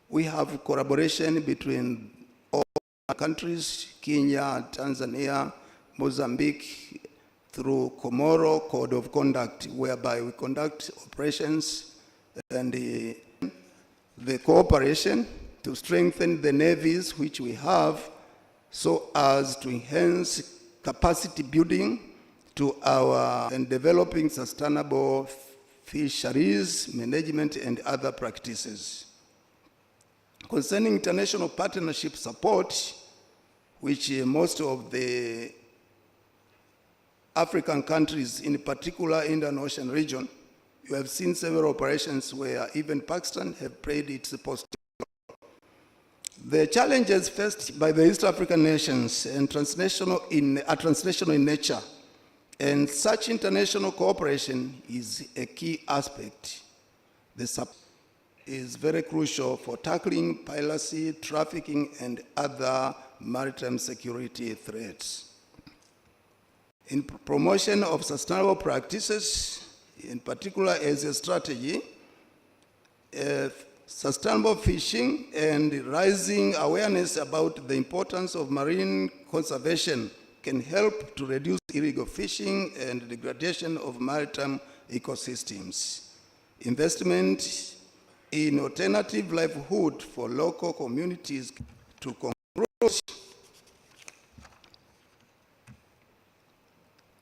Speaker 15: we have collaboration between all countries, Kenya, Tanzania, Mozambique, through Comoro Code of Conduct, whereby we conduct operations and the cooperation to strengthen the navies which we have so as to enhance capacity building to our and developing sustainable fisheries management and other practices. Concerning international partnership support, which most of the African countries, in particular Indian Ocean region, You have seen several operations where even Pakistan have played its positive role. The challenges faced by the East African nations are transnational in nature, and such international cooperation is a key aspect. The support is very crucial for tackling piracy, trafficking, and other maritime security threats. In promotion of sustainable practices, in particular as a strategy, sustainable fishing and raising awareness about the importance of marine conservation can help to reduce illegal fishing and degradation of maritime ecosystems. Investment in alternative livelihood for local communities to conclude.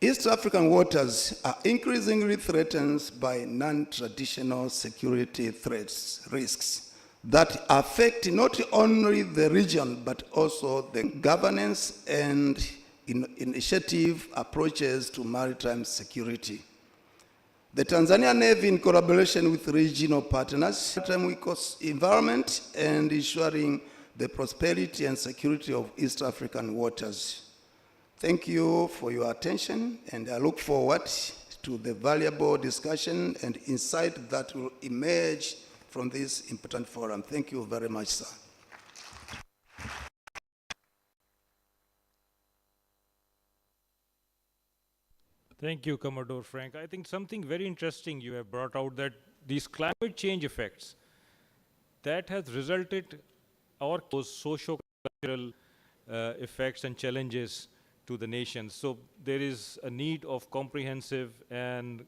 Speaker 15: East African waters are increasingly threatened by non-traditional security threats, risks that affect not only the region but also the governance and initiative approaches to maritime security. The Tanzania Navy, in collaboration with regional partners, maritime environment and ensuring the prosperity and security of East African waters. Thank you for your attention, and I look forward to the valuable discussion and insight that will emerge from this important forum. Thank you very much, sir.
Speaker 13: Thank you, Commodore Frank. I think something very interesting you have brought out, that these climate change effects, that has resulted our socio-cultural effects and challenges to the nations. So there is a need of comprehensive and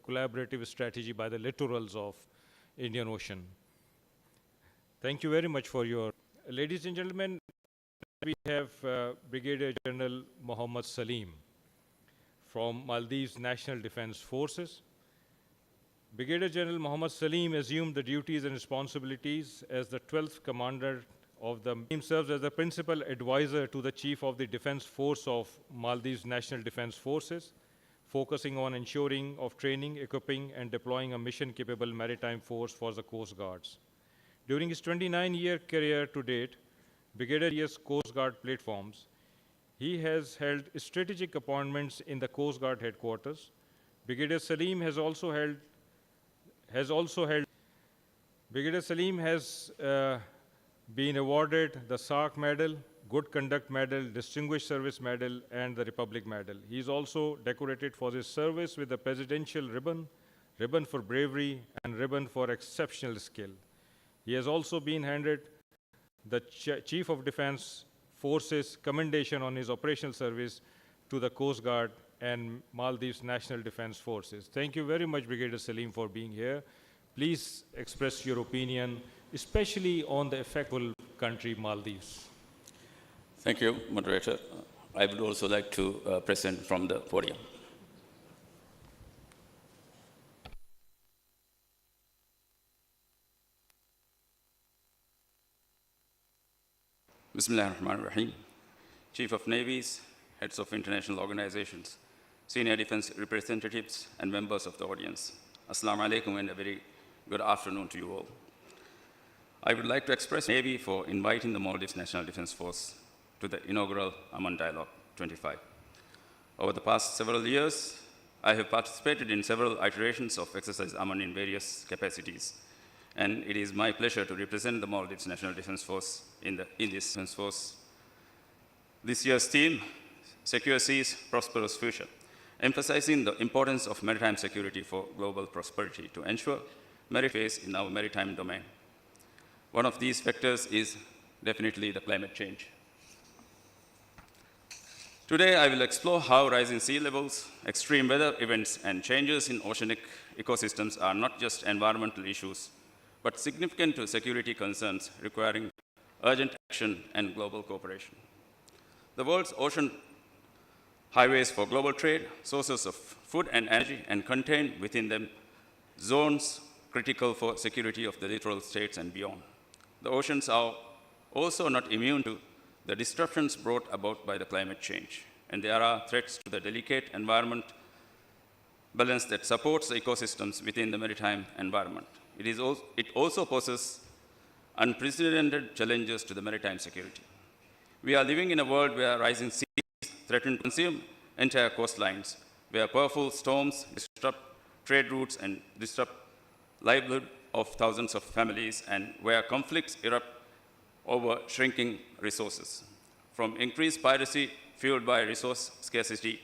Speaker 13: collaborative strategy by the littorals of Indian Ocean. Thank you very much for your... Ladies and gentlemen, we have Brigadier General Mohammad Salim from Maldives National Defense Forces. Brigadier General Mohammad Salim assumed the duties and responsibilities as the 12th Commander of the team, serves as the principal advisor to the Chief of the Defense Force of Maldives National Defense Forces, focusing on ensuring of training, equipping, and deploying a mission-capable maritime force for the Coast Guards. During his 29-year career to date, Brigadier Coast Guard platforms, he has held strategic appointments in the Coast Guard headquarters. Brigadier Salim has been awarded the SARC Medal, Good Conduct Medal, Distinguished Service Medal, and the Republic Medal. He is also decorated for his service with the Presidential Ribbon, Ribbon for Bravery, and Ribbon for Exceptional Skill. He has also been handed the Chief of Defense Forces Commendation on his operational service to the Coast Guard and Maldives National Defense Forces. Thank you very much, Brigadier Salim, for being here. Please express your opinion, especially on the effectful country, Maldives.
Speaker 16: Thank you, moderator. I would also like to present from the podium. Bismillah ar-Rahman ar-Rahim. Chief of Navies, heads of international organizations, senior defense representatives, and members of the audience. Assalamu alaikum and a very good afternoon to you all. I would like to express Navy for inviting the Maldives National Defense Force to the inaugural AMAN Dialogue 25. Over the past several years, I have participated in several iterations of Exercise AMAN in various capacities, and it is my pleasure to represent the Maldives National Defense Force in this Defense Force. This year's theme, Secure Seas, Prosperous Future, emphasizing the importance of maritime security for global prosperity to ensure merit in our maritime domain. One of these factors is definitely the climate change. Today, I will explore how rising sea levels, extreme weather events, and changes in oceanic ecosystems are not just environmental issues, but significant security concerns requiring urgent action and global cooperation. The world's ocean highways for global trade, sources of food and energy, and contain within them zones critical for security of the littoral states and beyond. The oceans are also not immune to the disruptions brought about by the climate change, and there are threats to the delicate environment balance that supports the ecosystems within the maritime environment. It also poses unprecedented challenges to the maritime security. We are living in a world where rising seas threaten to consume entire coastlines, where powerful storms disrupt trade routes and disrupt livelihood of thousands of families, and where conflicts erupt over shrinking resources. From increased piracy fueled by resource scarcity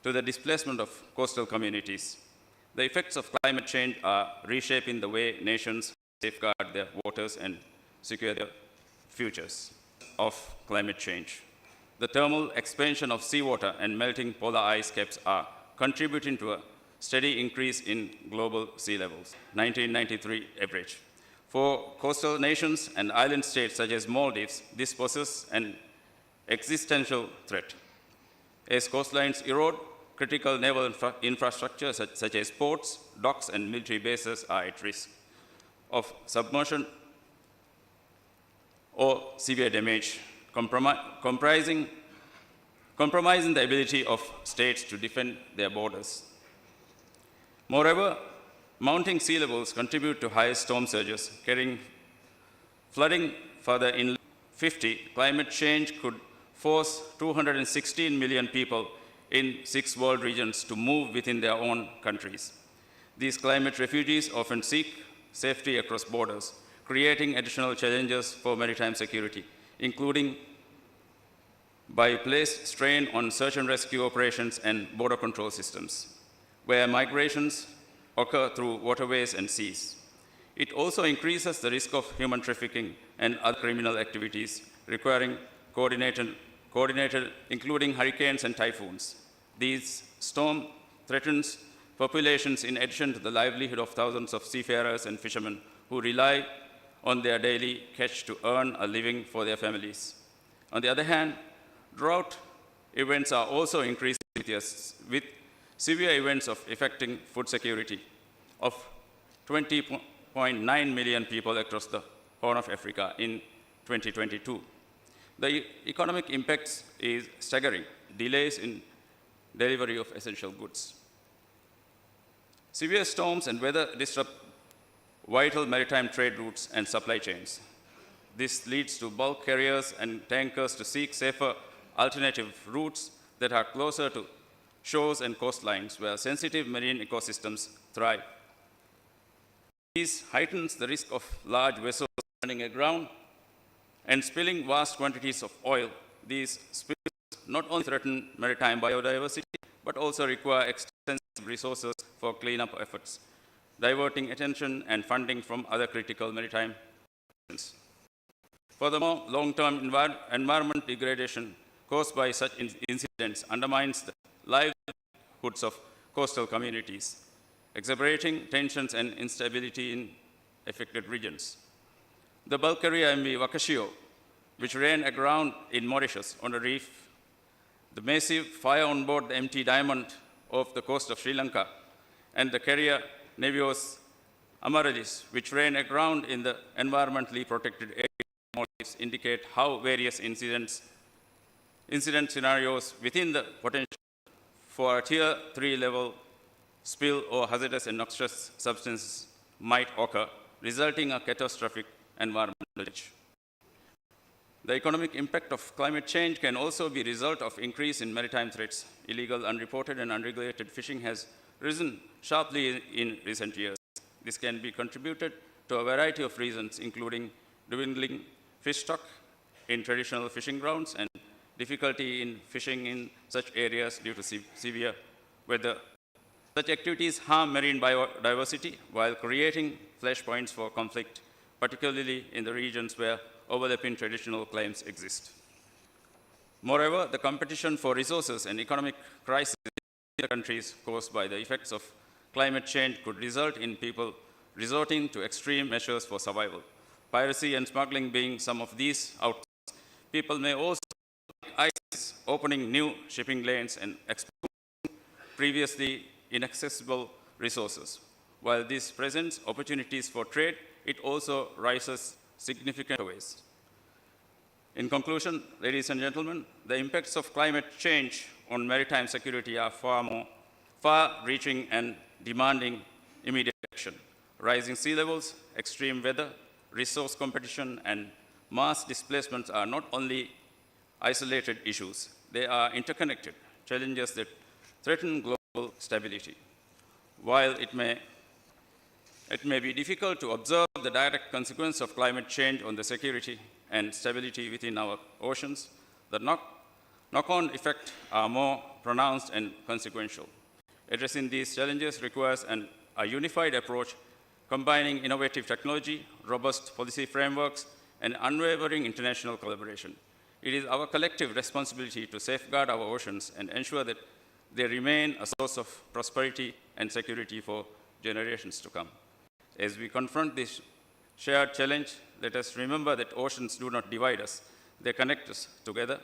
Speaker 16: to the displacement of coastal communities, the effects of climate change are reshaping the way nations safeguard their waters and secure their futures. Of climate change, the thermal expansion of seawater and melting polar ice caps are contributing to a steady increase in global sea levels, 1993 average. For coastal nations and island states such as Maldives, this poses an existential threat. As coastlines erode, critical naval infrastructure such as ports, docks, and military bases are at risk of submersion or severe damage, compromising the ability of states to defend their borders. Moreover, mounting sea levels contribute to high storm surges, carrying flooding further inland. 50, climate change could force 216 million people in 6 world regions to move within their own countries. These climate refugees often seek safety across borders, creating additional challenges for maritime security, including by placed strain on search and rescue operations and border control systems, where migrations occur through waterways and seas. It also increases the risk of human trafficking and other criminal activities requiring coordinated including hurricanes and typhoons. These storm threatens populations in addition to the livelihood of thousands of seafarers and fishermen who rely on their daily catch to earn a living for their families. On the other hand, drought events are also increasing with severe events affecting food security of 20.9 million people across the Horn of Africa in 2022. The economic impacts is staggering, delays in delivery of essential goods. Severe storms and weather disrupt vital maritime trade routes and supply chains. This leads to bulk carriers and tankers to seek safer alternative routes that are closer to shores and coastlines where sensitive marine ecosystems thrive. This heightens the risk of large vessels running aground and spilling vast quantities of oil. These spills not only threaten maritime biodiversity, but also require extensive resources for cleanup efforts, diverting attention and funding from other critical maritime missions. Furthermore, long-term environment degradation caused by such incidents undermines the livelihoods of coastal communities, exacerbating tensions and instability in affected regions. The bulk carrier MV Wakashio, which ran aground in Mauritius on a reef, the massive fire on board the MT Diamond off the coast of Sri Lanka, and the carrier Navios Amaryllis, which ran aground in the environmentally protected area of Maldives, indicate how various incident scenarios within the potential for a Tier 3 level spill or hazardous and noxious substances might occur, resulting in a catastrophic environmental damage. The economic impact of climate change can also be a result of increase in maritime threats. Illegal, unreported, and unregulated fishing has risen sharply in recent years. This can be contributed to a variety of reasons, including dwindling fish stock in traditional fishing grounds and difficulty in fishing in such areas due to severe weather. Such activities harm marine biodiversity while creating flashpoints for conflict, particularly in the regions where overlapping traditional claims exist. Moreover, the competition for resources and economic crisis in the countries caused by the effects of climate change could result in people resorting to extreme measures for survival. Piracy and smuggling being some of these outcomes. People may also ISIS opening new shipping lanes and exposing previously inaccessible resources. While this presents opportunities for trade, it also raises significant ways. In conclusion, ladies and gentlemen, the impacts of climate change on maritime security are far far-reaching and demanding immediate action. Rising sea levels, extreme weather, resource competition, and mass displacements are not only isolated issues, they are interconnected challenges that threaten global stability. While it may be difficult to observe the direct consequence of climate change on the security and stability within our oceans, the knock-on effects are more pronounced and consequential. Addressing these challenges requires a unified approach combining innovative technology, robust policy frameworks, and unwavering international collaboration. It is our collective responsibility to safeguard our oceans and ensure that they remain a source of prosperity and security for generations to come. As we confront this shared challenge, let us remember that oceans do not divide us, they connect us together.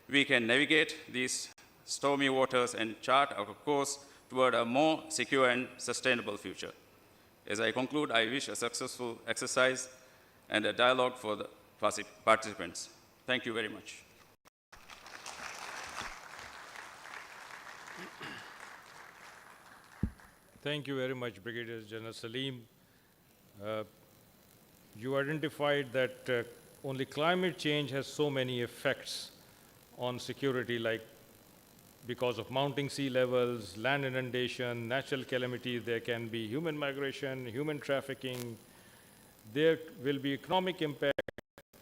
Speaker 16: We can navigate these stormy waters and chart our course toward a more secure and sustainable future. As I conclude, I wish a successful exercise and a dialogue for the participants. Thank you very much.
Speaker 13: Thank you very much, Brigadier General Salim. You identified that only climate change has so many effects on security, like because of mounting sea levels, land inundation, natural calamities, there can be human migration, human trafficking, there will be economic impact,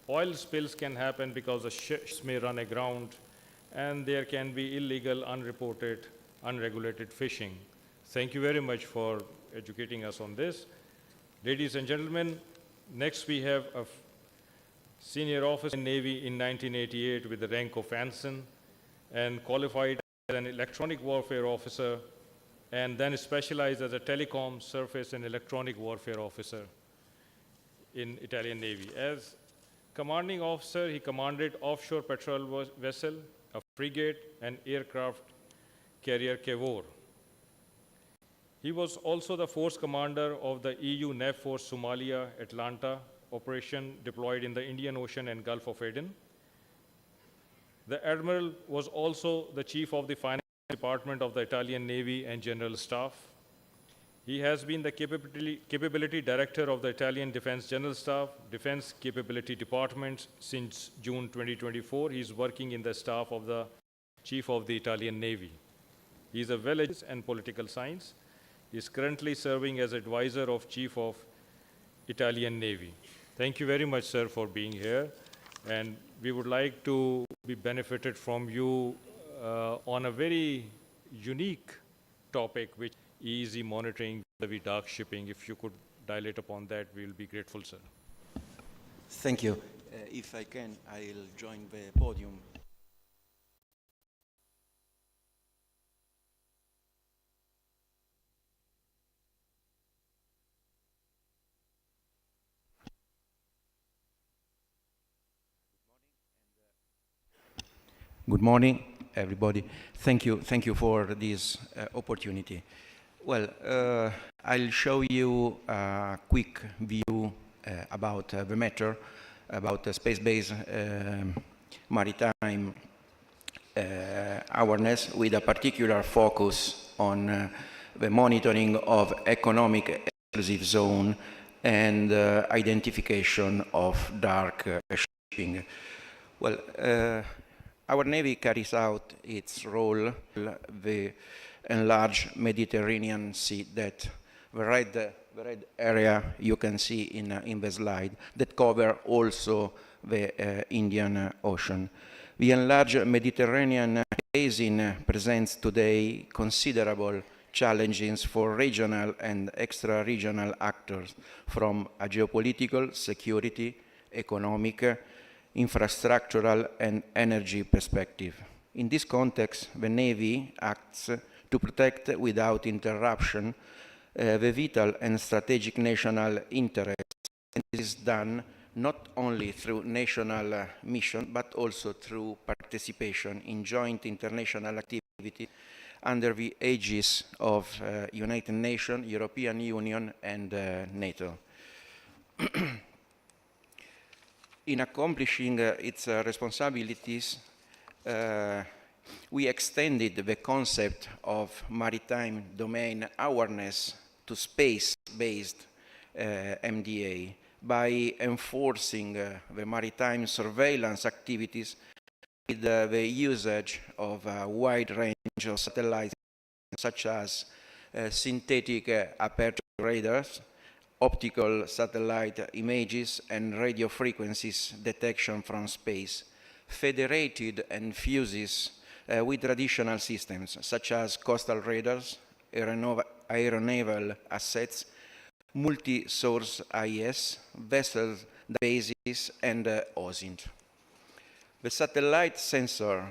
Speaker 13: oil spills can happen because the ships may run aground, and there can be illegal, unreported, unregulated fishing. Thank you very much for educating us on this. Ladies and gentlemen, next we have a senior officer in Navy in 1988 with the rank of ensign and qualified as an electronic warfare officer and then specialized as a telecom, surface and electronic warfare officer in Italian Navy. As commanding officer, he commanded offshore patrol vessel, a frigate, and aircraft carrier Cavour. He was also the force commander of the EU NAV Force Somalia Atlanta operation deployed in the Indian Ocean and Gulf of Aden. The Admiral was also the chief of the finance department of the Italian Navy and General Staff. He has been the capability director of the Italian Defense General Staff, Defense Capability Department since June 2024. He is working in the staff of the chief of the Italian Navy. He is a well-educated and political science. He is currently serving as advisor of Chief of Italian Navy. Thank you very much, sir, for being here. And we would like to be benefited from you on a very unique topic, which is easy monitoring the dark shipping. If you could dilate upon that, we will be grateful, sir.
Speaker 17: Thank you. If I can, I'll join the podium. Good morning, everybody. Thank you for this opportunity. Well, I'll show you a quick view about the matter, about space-based maritime awareness, with a particular focus on the monitoring of economic exclusive zone and identification of dark shipping. Well, our Navy carries out its role, the enlarged Mediterranean Sea, that the red area you can see in the slide, that cover also the Indian Ocean. The enlarged Mediterranean basin presents today considerable challenges for regional and extra-regional actors from a geopolitical, security, economic, infrastructural and energy perspective. In this context, the Navy acts to protect without interruption the vital and strategic national interests, and this is done not only through national mission, but also through participation in joint international activity under the aegis of United Nations, European Union and NATO. In accomplishing its responsibilities, we extended the concept of maritime domain awareness to space-based MDA by enforcing the maritime surveillance activities with the usage of a wide range of satellites such as synthetic aperture radars, optical satellite images, and radio frequencies detection from space, federated and fuses with traditional systems such as coastal radars, aeronaval assets, multi-source IS, vessel bases, and OSINT. The satellite sensor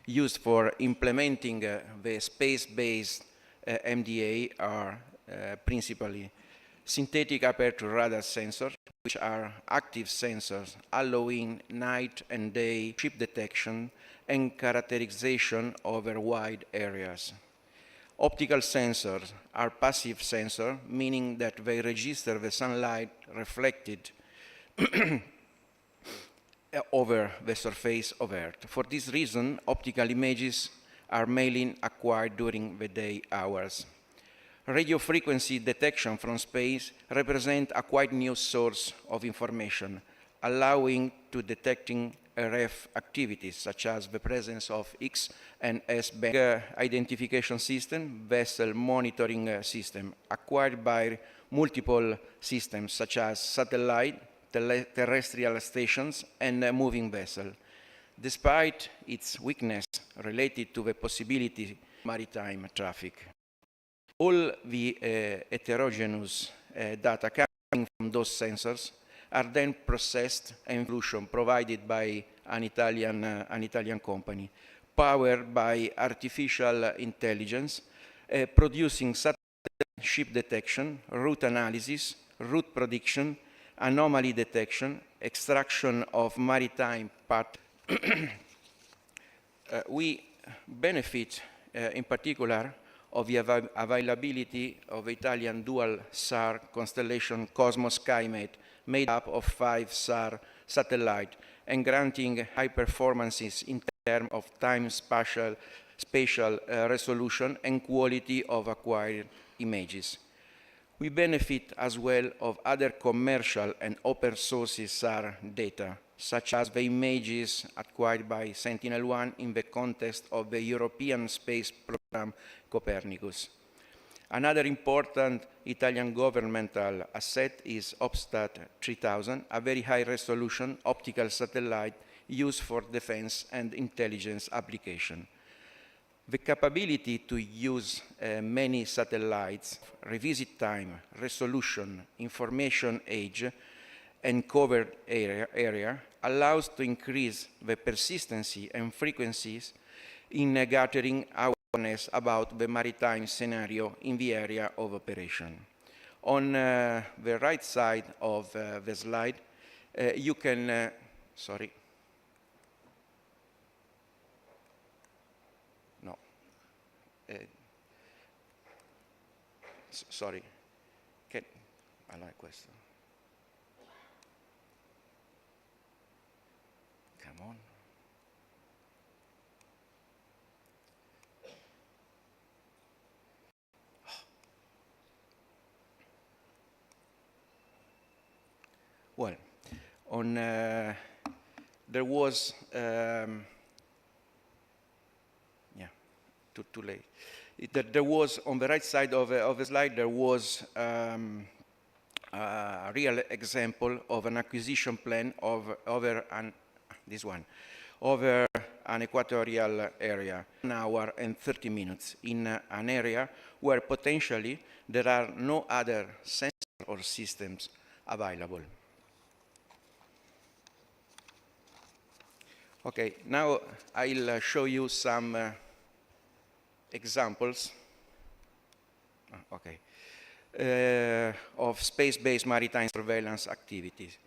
Speaker 17: used for implementing the space-based MDA are principally synthetic aperture radar sensors, which are active sensors allowing night and day ship detection and characterization over wide areas. Optical sensors are passive sensors, meaning that they register the sunlight reflected over the surface of Earth. For this reason, optical images are mainly acquired during the day hours. Radio frequency detection from space represent a quite new source of information, allowing to detecting RF activities such as the presence of X and S band identification system, vessel monitoring system, acquired by multiple systems such as satellite, terrestrial stations, and a moving vessel. Despite its weakness related to the possibility of maritime traffic. All the heterogeneous data coming from those sensors are then processed and solution provided by an Italian company, powered by artificial intelligence, producing satellite ship detection, route analysis, route prediction, anomaly detection, extraction of maritime path. We benefit in particular of the availability of Italian dual SAR constellation Cosmos SkyMate, made up of 5 SAR satellites and granting high performances in terms of time, spatial resolution and quality of acquired images. We benefit as well of other commercial and open source SAR data, such as the images acquired by Sentinel-1 in the context of the European Space Program Copernicus. Another important Italian governmental asset is OPSAT 3000, a very high-resolution optical satellite used for defense and intelligence application. The capability to use many satellites, revisit time, resolution, information age, and covered area allows to increase the persistency and frequencies in gathering awareness about the maritime scenario in the area of operation. On the right side of the slide, you can, sorry. No. Sorry. I like questo. Come on. Well, on there was too late. There was on the right side of the slide there was a real example of an acquisition plan over an equatorial area, 1 hour and 30 minutes in an area where potentially there are no other sensors or systems available. Okay, now I'll show you some examples of space-based maritime surveillance activities.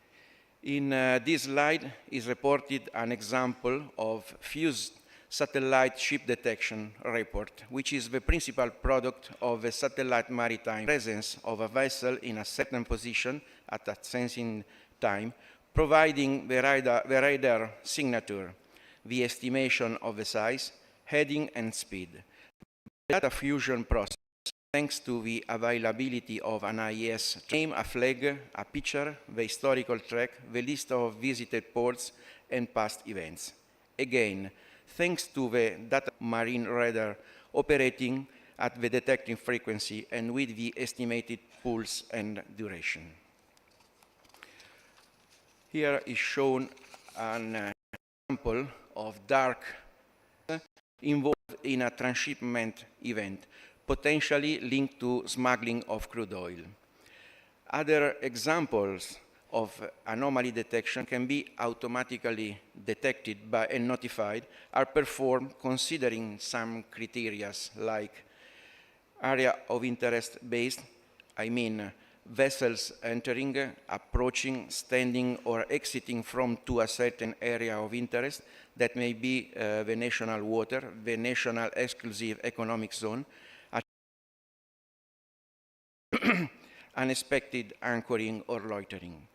Speaker 17: In this slide is reported an example of fused satellite ship detection report, which is the principal product of a satellite maritime presence of a vessel in a certain position at a sensing time, providing the radar signature. the estimation of the size, heading, and speed. The data fusion process, thanks to the availability of an IES name, a flag, a picture, the historical track, the list of visited ports, and past events. Again, thanks to the data marine radar operating at the detecting frequency and with the estimated pulse and duration. Here is shown an example of dark involved in a transshipment event, potentially linked to smuggling of crude oil. Other examples of anomaly detection can be automatically detected by and notified are performed considering some criteria like area of interest based, I mean vessels entering, approaching, standing, or exiting from to a certain area of interest that may be the national water, the national exclusive economic zone, unexpected anchoring or loitering.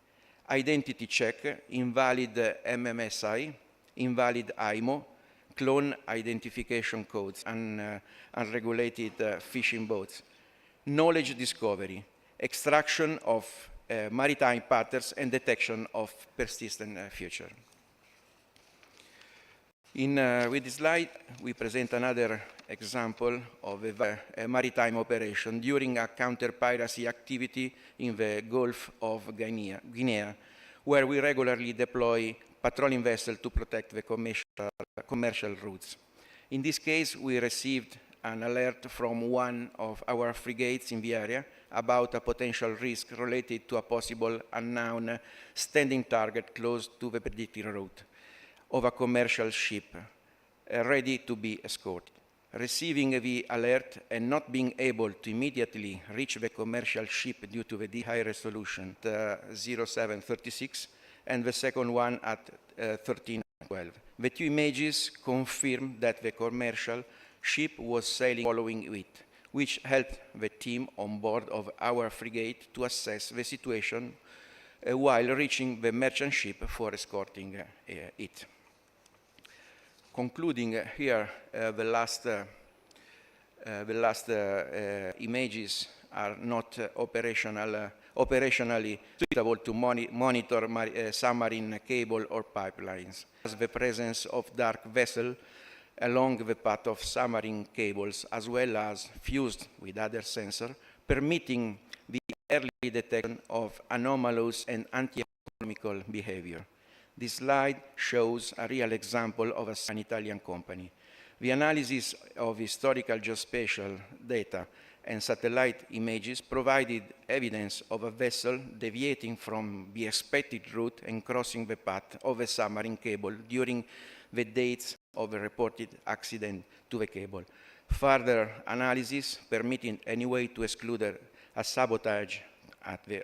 Speaker 17: Identity check, invalid MMSI, invalid IMO, clone identification codes, and unregulated fishing boats. Knowledge discovery, extraction of maritime patterns, and detection of persistent future. With this slide, we present another example of a maritime operation during a counter-piracy activity in the Gulf of Guinea, where we regularly deploy patrolling vessels to protect the commercial routes. In this case, we received an alert from one of our frigates in the area about a potential risk related to a possible unknown standing target close to the predicted route of a commercial ship ready to be escorted. Receiving the alert and not being able to immediately reach the commercial ship due to the high resolution at 0736 and the second one at 1312. The two images confirm that the commercial ship was sailing following it, which helped the team on board of our frigate to assess the situation while reaching the merchant ship for escorting it. Concluding here, the last images are not operationally suitable to monitor submarine cable or pipelines, as the presence of dark vessel along the path of submarine cables, as well as fused with other sensors, permitting the early detection of anomalous and anti-economical behavior. This slide shows a real example of an Italian company. The analysis of historical geospatial data and satellite images provided evidence of a vessel deviating from the expected route and crossing the path of a submarine cable during the dates of a reported accident to the cable. Further analysis permitting any way to exclude a sabotage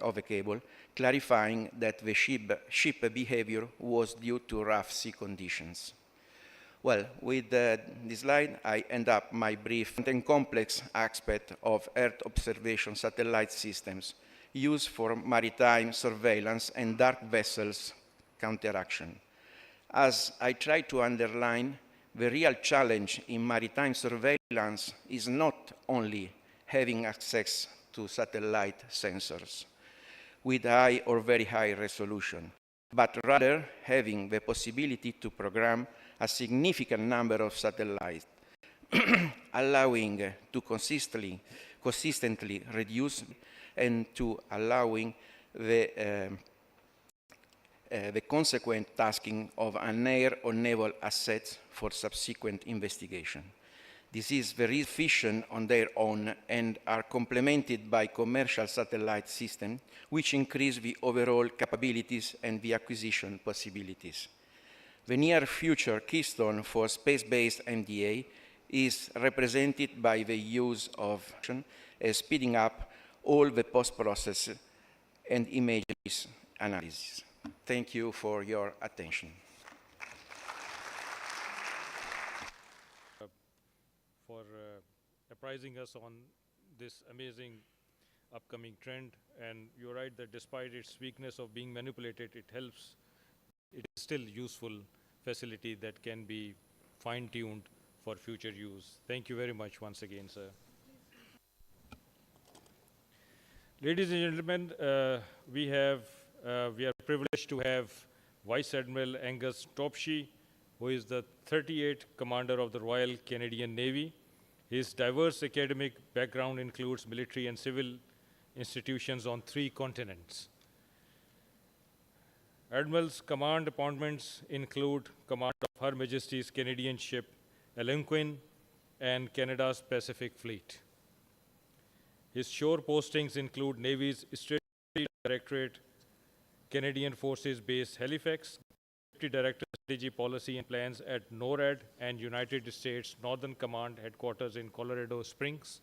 Speaker 17: of the cable, clarifying that the ship behavior was due to rough sea conditions. Well, with this slide, I end up my brief and complex aspect of Earth observation satellite systems used for maritime surveillance and dark vessels counteraction. As I try to underline, the real challenge in maritime surveillance is not only having access to satellite sensors with high or very high resolution, but rather having the possibility to program a significant number of satellites, allowing to consistently reduce and to allowing the consequent tasking of an air or naval assets for subsequent investigation. This is very efficient on their own and are complemented by commercial satellite systems, which increase the overall capabilities and the acquisition possibilities. The near future keystone for space-based MDA is represented by the use of speeding up all the post-process and images analysis. Thank you for your attention.
Speaker 13: For apprising us on this amazing upcoming trend. And you're right that despite its weakness of being manipulated, it helps. It is still useful facility that can be fine-tuned for future use. Thank you very much once again, sir. Ladies and gentlemen, we are privileged to have Vice Admiral Angus Topshee, who is the 38th Commander of the Royal Canadian Navy. His diverse academic background includes military and civil institutions on 3 continents. Admiral's command appointments include command of Her Majesty's Canadian ship Algonquin and Canada's Pacific Fleet. His shore postings include Navy's Strategy Directorate, Canadian Forces Base Halifax, Deputy Director of Strategy Policy and Plans at NORAD and United States Northern Command Headquarters in Colorado Springs.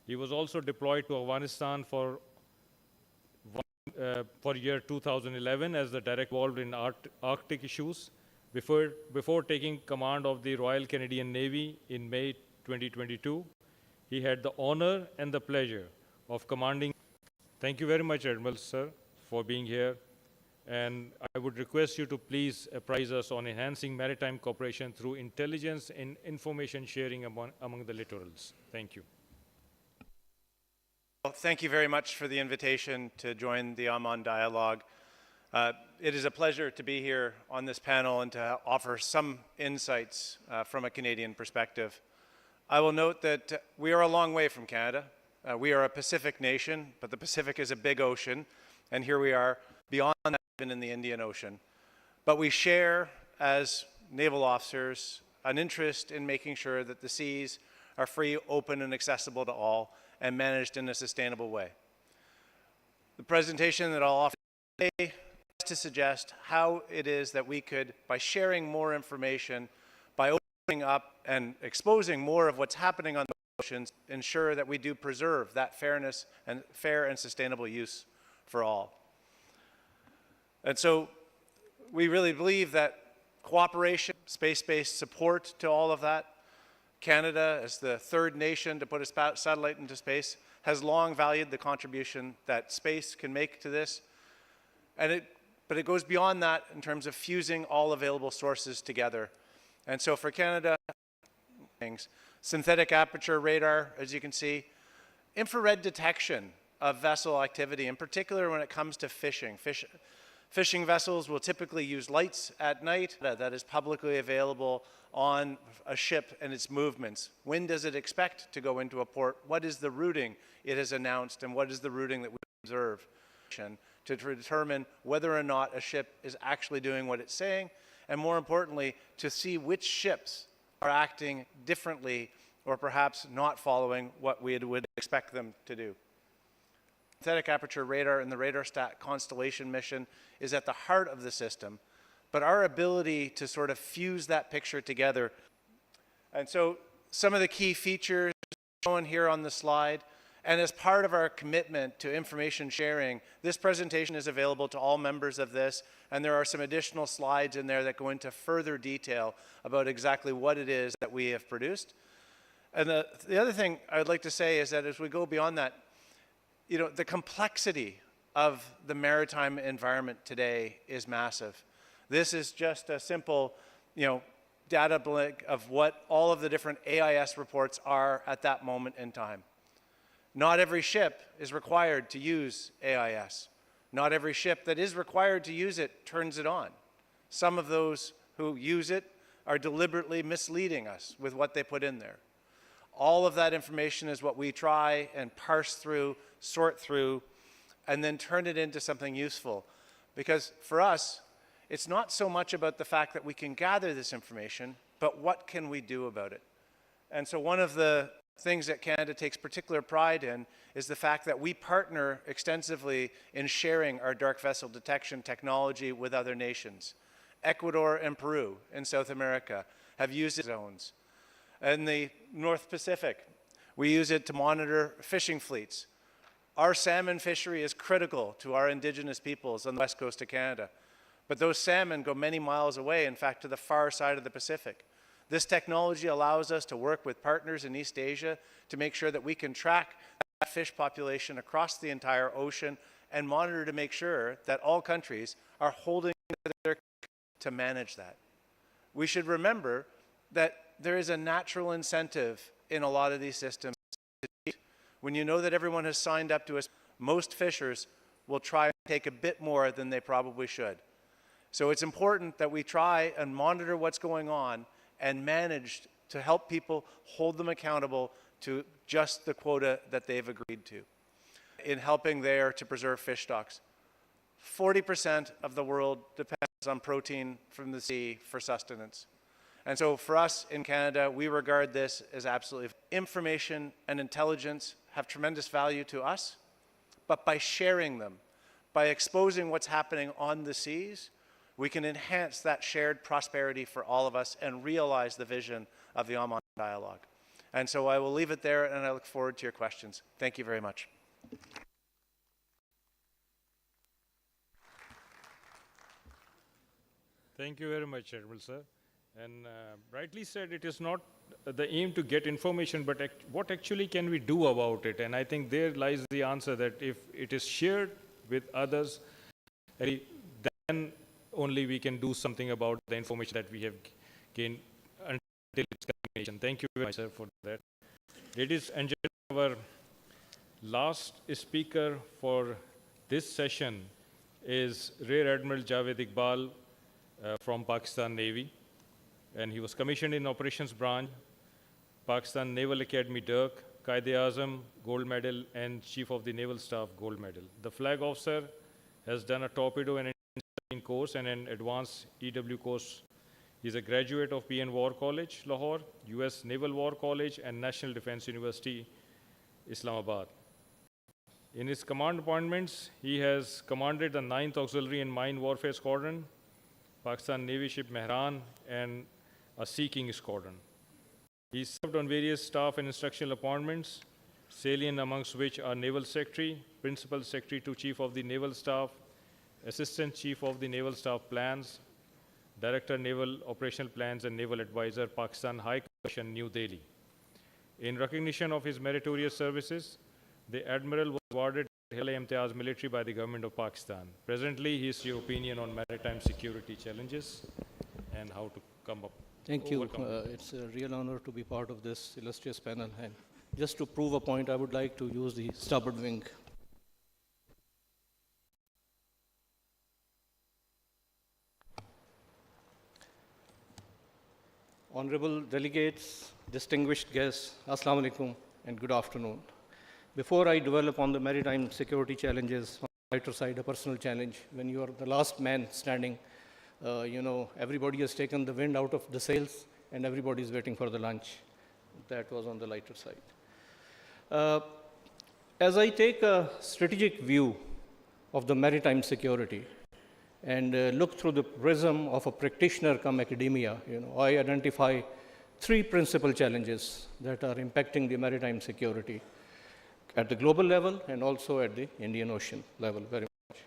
Speaker 13: He was also deployed to Afghanistan for year 2011 as the direct involved in Arctic issues. Before taking command of the Royal Canadian Navy in May 2022, he had the honor and the pleasure of commanding. Thank you very much, Admiral, sir, for being here. And I would request you to please apprise us on enhancing maritime cooperation through intelligence and information sharing among the littorals. Thank you.
Speaker 18: Well, thank you very much for the invitation to join the Aman Dialogue. It is a pleasure to be here on this panel and to offer some insights from a Canadian perspective. I will note that we are a long way from Canada. We are a Pacific nation, but the Pacific is a big ocean, and here we are beyond that, even in the Indian Ocean. But we share, as naval officers, an interest in making sure that the seas are free, open, and accessible to all, and managed in a sustainable way. The presentation that I'll offer today is to suggest how it is that we could, by sharing more information, by opening up and exposing more of what's happening on the oceans, ensure that we do preserve that fairness and fair and sustainable use for all. And so we really believe that cooperation, space-based support to all of that, Canada, as the 3rd nation to put a satellite into space, has long valued the contribution that space can make to this. But it goes beyond that in terms of fusing all available sources together. And so for Canada, synthetic aperture radar, as you can see, infrared detection of vessel activity, in particular when it comes to fishing. Fishing vessels will typically use lights at night that is publicly available on a ship and its movements. When does it expect to go into a port? What is the routing it has announced, and what is the routing that we observe to determine whether or not a ship is actually doing what it's saying, and more importantly, to see which ships are acting differently or perhaps not following what we would expect them to do. Synthetic aperture radar and the RadarSat Constellation mission is at the heart of the system, but our ability to sort of fuse that picture together. And so some of the key features shown here on the slide, and as part of our commitment to information sharing, this presentation is available to all members of this, and there are some additional slides in there that go into further detail about exactly what it is that we have produced. And the other thing I would like to say is that as we go beyond that, you know, the complexity of the maritime environment today is massive. This is just a simple, you know, data blank of what all of the different AIS reports are at that moment in time. Not every ship is required to use AIS. Not every ship that is required to use it turns it on. Some of those who use it are deliberately misleading us with what they put in there. All of that information is what we try and parse through, sort through, and then turn it into something useful. Because for us, it's not so much about the fact that we can gather this information, but what can we do about it? And so one of the things that Canada takes particular pride in is the fact that we partner extensively in sharing our dark vessel detection technology with other nations. Ecuador and Peru in South America have used zones. In the North Pacific, we use it to monitor fishing fleets. Our salmon fishery is critical to our indigenous peoples on the west coast of Canada. But those salmon go many miles away, in fact, to the far side of the Pacific. This technology allows us to work with partners in East Asia to make sure that we can track that fish population across the entire ocean and monitor to make sure that all countries are holding their to manage that. we should remember that there is a natural incentive in a lot of these systems. When you know that everyone has signed up to us, most fishers will try and take a bit more than they probably should. So it's important that we try and monitor what's going on and manage to help people hold them accountable to just the quota that they've agreed to in helping there to preserve fish stocks. 40% of the world depends on protein from the sea for sustenance. And so for us in Canada, we regard this as absolutely information and intelligence have tremendous value to us, but by sharing them, by exposing what's happening on the seas, we can enhance that shared prosperity for all of us and realize the vision of the Aman dialogue. And so I will leave it there, and I look forward to your questions. Thank you very much.
Speaker 13: Thank you very much, Admiral Sir. And rightly said, it is not the aim to get information, but what actually can we do about it? And I think there lies the answer, that if it is shared with others, then only we can do something about the information that we have gained until its culmination. Thank you very much, sir, for that. Ladies and gentlemen, our last speaker for this session is Rear Admiral Javed Iqbal from Pakistan Navy. And he was commissioned in Operations Branch, Pakistan Naval Academy, Dirk, Qaid-e-Azam, Gold Medal, and Chief of the Naval Staff, Gold Medal. The flag officer has done a torpedo and an course and an advanced EW course. He's a graduate of PN War College, Lahore, US Naval War College, and National Defense University, Islamabad. In his command appointments, he has commanded the 9th Auxiliary and Mine Warfare Squadron, Pakistan Navy ship Mehran, and a Sea King Squadron. He served on various staff and instructional appointments, salient amongst which are Naval Secretary, Principal Secretary to Chief of the Naval Staff, Assistant Chief of the Naval Staff Plans, Director Naval Operational Plans, and Naval Advisor, Pakistan High Commission, New Delhi. In recognition of his meritorious services, the Admiral was awarded Hil-e-Imtiaz Military by the Government of Pakistan. Presently, he is your opinion on maritime security challenges and how to come up.
Speaker 19: Thank you. It's a real honor to be part of this illustrious panel. And just to prove a point, I would like to use the starboard wing. Honorable delegates, distinguished guests, Assalamu alaikum and good afternoon. Before I develop on the maritime security challenges, on the lighter side, a personal challenge, when you are the last man standing, everybody has taken the wind out of the sails and everybody is waiting for the lunch. That was on the lighter side. As I take a strategic view of the maritime security and look through the prism of a practitioner come academia, I identify three principal challenges that are impacting the maritime security at the global level and also at the Indian Ocean level very much.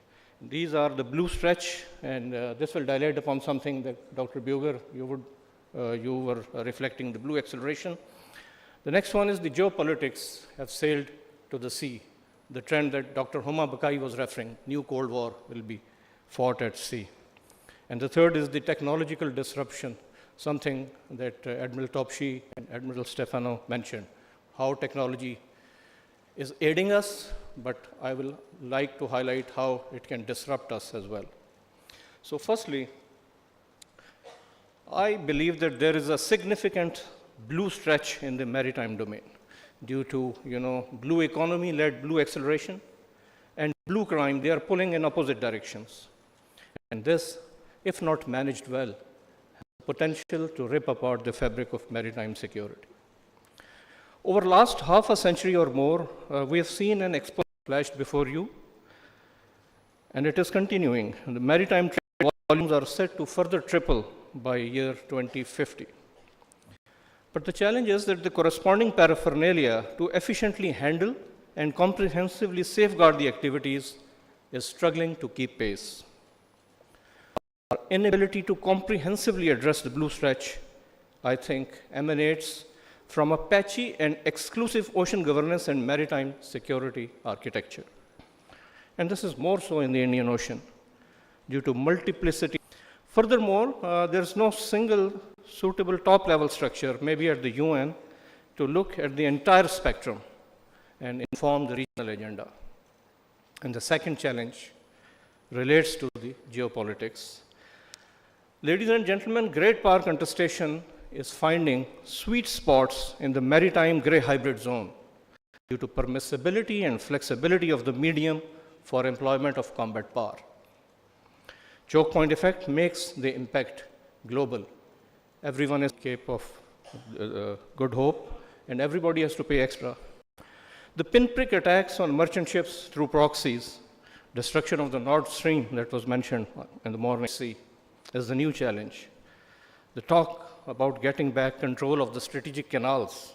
Speaker 19: These are the blue stretch, and this will dilate upon something that Dr. Buger, you were reflecting the blue acceleration. The next one is the geopolitics have sailed to the sea. The trend that Dr. Homa Bakai was referring, new Cold War will be fought at sea. And the third is the technological disruption, something that Admiral Topsy and Admiral Stefano mentioned, how technology is aiding us, but I will like to highlight how it can disrupt us as well. So firstly, I believe that there is a significant blue stretch in the maritime domain due to, blue economy-led blue acceleration and blue crime. They are pulling in opposite directions. And this, if not managed well, has the potential to rip apart the fabric of maritime security. Over the last half a century or more, we have seen an explosion flashed before you, and it is continuing. The maritime trade volumes are set to further triple by year 2050. But the challenge is that the corresponding paraphernalia to efficiently handle and comprehensively safeguard the activities is struggling to keep pace. Our inability to comprehensively address the blue stretch, I think, emanates from a patchy and exclusive ocean governance and maritime security architecture. And this is more so in the Indian Ocean due to multiplicity. Furthermore, there is no single suitable top-level structure, maybe at the UN, to look at the entire spectrum and inform the regional agenda. And the second challenge relates to the geopolitics. Ladies and gentlemen, great power contestation is finding sweet spots in the maritime gray hybrid zone due to permissibility and flexibility of the medium for employment of combat power. Choke point effect makes the impact global. Everyone is capable of good hope, and everybody has to pay extra. The pinprick attacks on merchant ships through proxies, destruction of the Nord Stream that was mentioned in the morning sea, is the new challenge. The talk about getting back control of the strategic canals.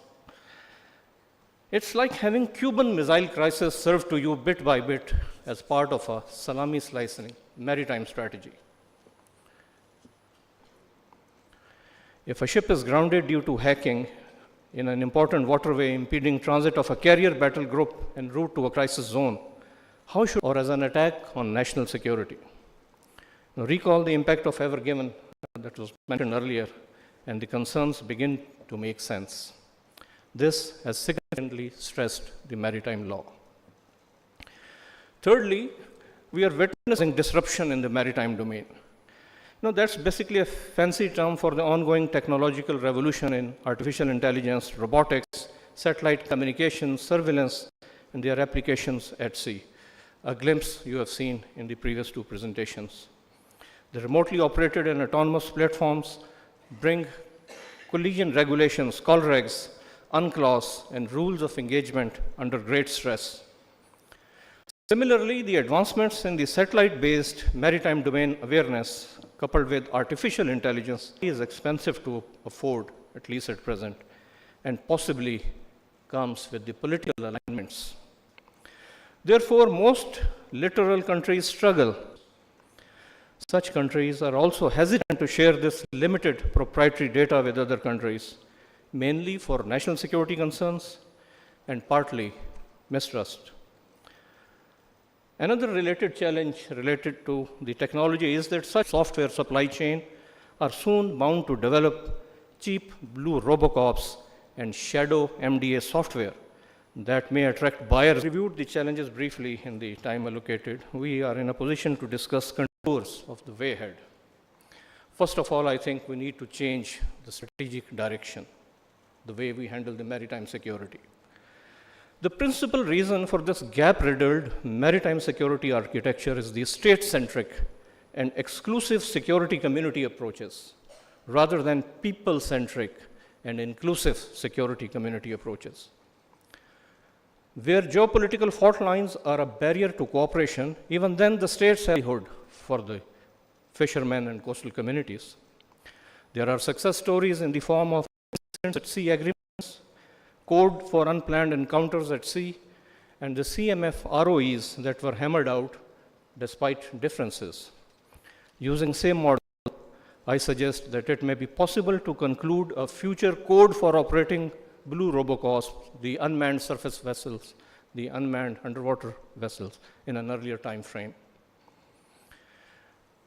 Speaker 19: It's like having Cuban missile crisis served to you bit by bit as part of a salami slicing maritime strategy. If a ship is grounded due to hacking in an important waterway impeding transit of a carrier battle group en route to a crisis zone, how should, or as an attack on national security? Now recall the impact of Ever Given that was mentioned earlier, and the concerns begin to make sense. This has significantly stressed the maritime law. Thirdly, we are witnessing disruption in the maritime domain. Now, that's basically a fancy term for the ongoing technological revolution in artificial intelligence, robotics, satellite communications, surveillance, and their applications at sea. A glimpse you have seen in the previous two presentations. The remotely operated and autonomous platforms bring collision regulations, call regs, UNCLOS, and rules of engagement under great stress. Similarly, the advancements in the satellite-based maritime domain awareness, coupled with artificial intelligence, is expensive to afford, at least at present, and possibly comes with the political alignments. Therefore, most littoral countries struggle. Such countries are also hesitant to share this limited proprietary data with other countries, mainly for national security concerns and partly mistrust. Another related challenge related to the technology is that such software supply chain are soon bound to develop cheap blue robocops and shadow MDA software that may attract buyers. Reviewed the challenges briefly in the time allocated. We are in a position to discuss contours of the way ahead. First of all, I think we need to change the strategic direction, the way we handle the maritime security. The principal reason for this gap-riddled maritime security architecture is the state-centric and exclusive security community approaches, rather than people-centric and inclusive security community approaches. Where geopolitical fault lines are a barrier to cooperation, even then the states have livelihood for the fishermen and coastal communities. There are success stories in the form of at sea agreements, code for unplanned encounters at sea, and the CMF ROEs that were hammered out despite differences. Using same model, I suggest that it may be possible to conclude a future code for operating blue robocops, the unmanned surface vessels, the unmanned underwater vessels, in an earlier time frame.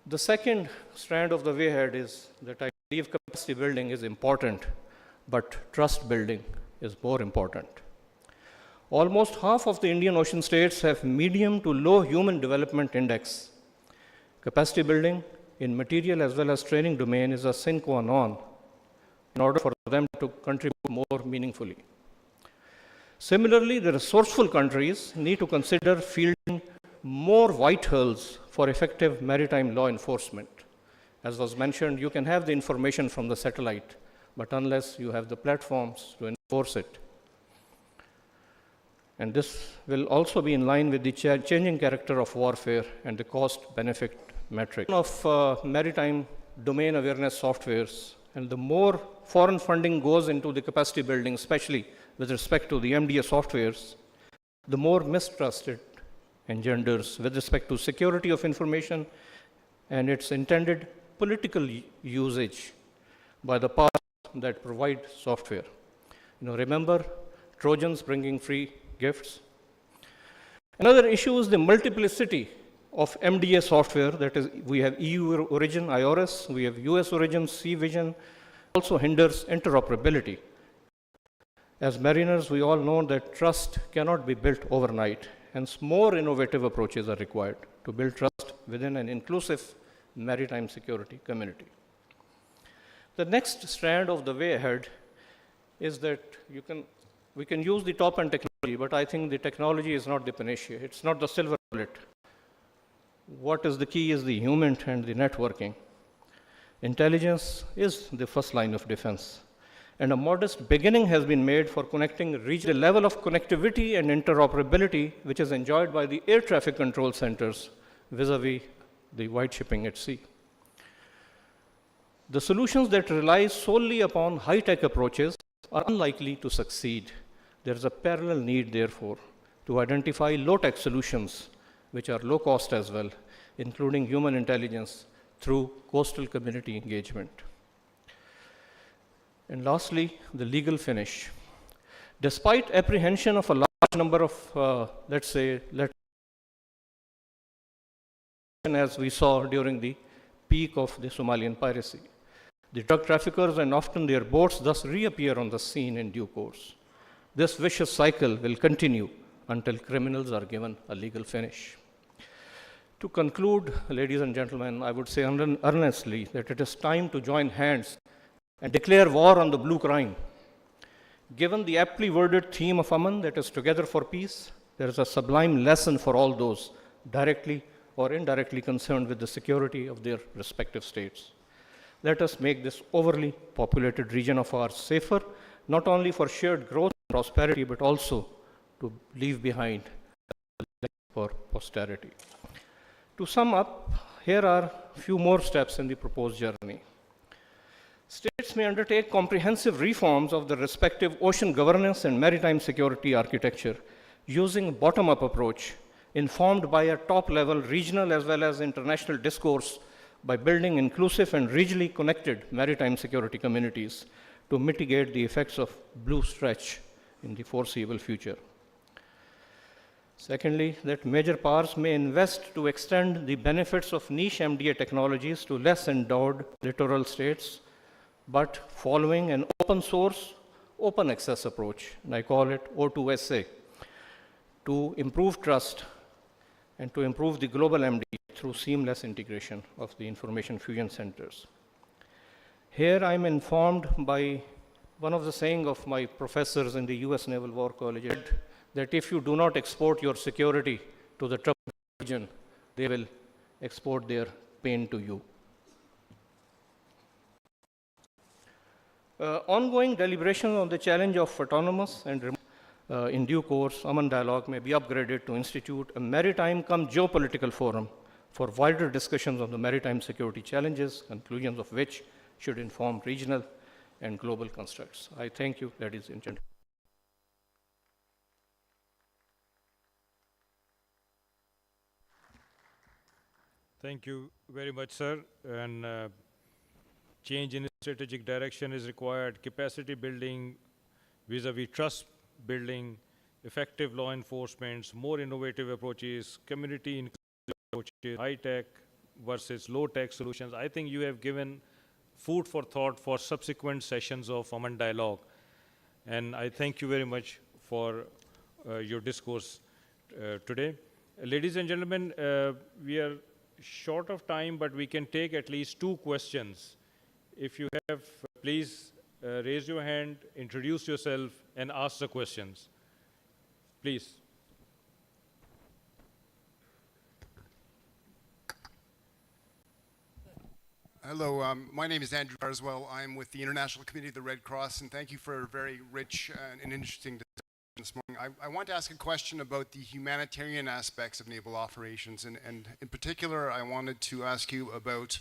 Speaker 19: The second strand of the way ahead is that I believe capacity building is important, but trust building is more important. Almost half of the Indian Ocean states have medium to low human development index. Capacity building in material as well as training domain is a sine qua non in order for them to contribute more meaningfully. Similarly, the resourceful countries need to consider fielding more white hulls for effective maritime law enforcement. As was mentioned, you can have the information from the satellite, but unless you have the platforms to enforce it. And this will also be in line with the changing character of warfare and the cost-benefit metric of maritime domain awareness softwares. And the more foreign funding goes into the capacity building, especially with respect to the MDA softwares, the more mistrust it engenders with respect to security of information and its intended political usage by the powers that provide software. Remember Trojans bringing free gifts? Another issue is the multiplicity of MDA software, that is, we have EU origin IORIS, we have US origin C-Vision, also hinders interoperability. As mariners, we all know that trust cannot be built overnight, hence more innovative approaches are required to build trust within an inclusive maritime security community. The next strand of the way ahead is that we can use the top-end technology, but I think the technology is not the panacea. It's not the silver bullet. What is the key is the human and the networking. Intelligence is the first line of defense. And a modest beginning has been made for connecting the level of connectivity and interoperability which is enjoyed by the air traffic control centers vis-a-vis the white shipping at sea. The solutions that rely solely upon high-tech approaches are unlikely to succeed. There is a parallel need, therefore, to identify low-tech solutions which are low cost as well, including human intelligence through coastal community engagement. And lastly, the legal finish. Despite apprehension of a large number of, let's say, as we saw during the peak of the Somalian piracy, the drug traffickers and often their boats thus reappear on the scene in due course. This vicious cycle will continue until criminals are given a legal finish. To conclude, ladies and gentlemen, I would say earnestly that it is time to join hands and declare war on the blue crime. Given the aptly worded theme of Aman, that is together for peace, there is a sublime lesson for all those directly or indirectly concerned with the security of their respective states. Let us make this overly populated region of ours safer, not only for shared growth and prosperity, but also to leave behind for posterity. To sum up, here are a few more steps in the proposed journey. States may undertake comprehensive reforms of the respective ocean governance and maritime security architecture using a bottom-up approach informed by a top-level regional as well as international discourse by building inclusive and regionally connected maritime security communities to mitigate the effects of blue stretch in the foreseeable future. Secondly, that major powers may invest to extend the benefits of niche MDA technologies to less endowed littoral states, but following an open source, open access approach, and I call it O2SA, to improve trust and to improve the global MDA through seamless integration of the information fusion centers. Here I'm informed by one of the saying of my professors in the US Naval War College that if you do not export your security to the troubled region, they will export their pain to you. Ongoing deliberations on the challenge of autonomous and remote, in due course, Aman Dialogue may be upgraded to institute a maritime come geopolitical forum for wider discussions on the maritime security challenges, conclusions of which should inform regional and global constructs. I thank you, ladies and gentlemen.
Speaker 13: Thank you very much, sir. And change in strategic direction is required, capacity building vis-a-vis trust building, effective law enforcement, more innovative approaches, community inclusive approaches, high-tech versus low-tech solutions. I think you have given food for thought for subsequent sessions of Aman Dialogue. And I thank you very much for your discourse today. Ladies and gentlemen, we are short of time, but we can take at least 2 questions. If you have, please raise your hand, introduce yourself, and ask the questions. Please.
Speaker 20: Hello, my name is Andrew Carswell. I'm with the International Committee of the Red Cross, and thank you for a very rich and interesting discussion this morning. I want to ask a question about the humanitarian aspects of naval operations, and in particular, I wanted to ask you about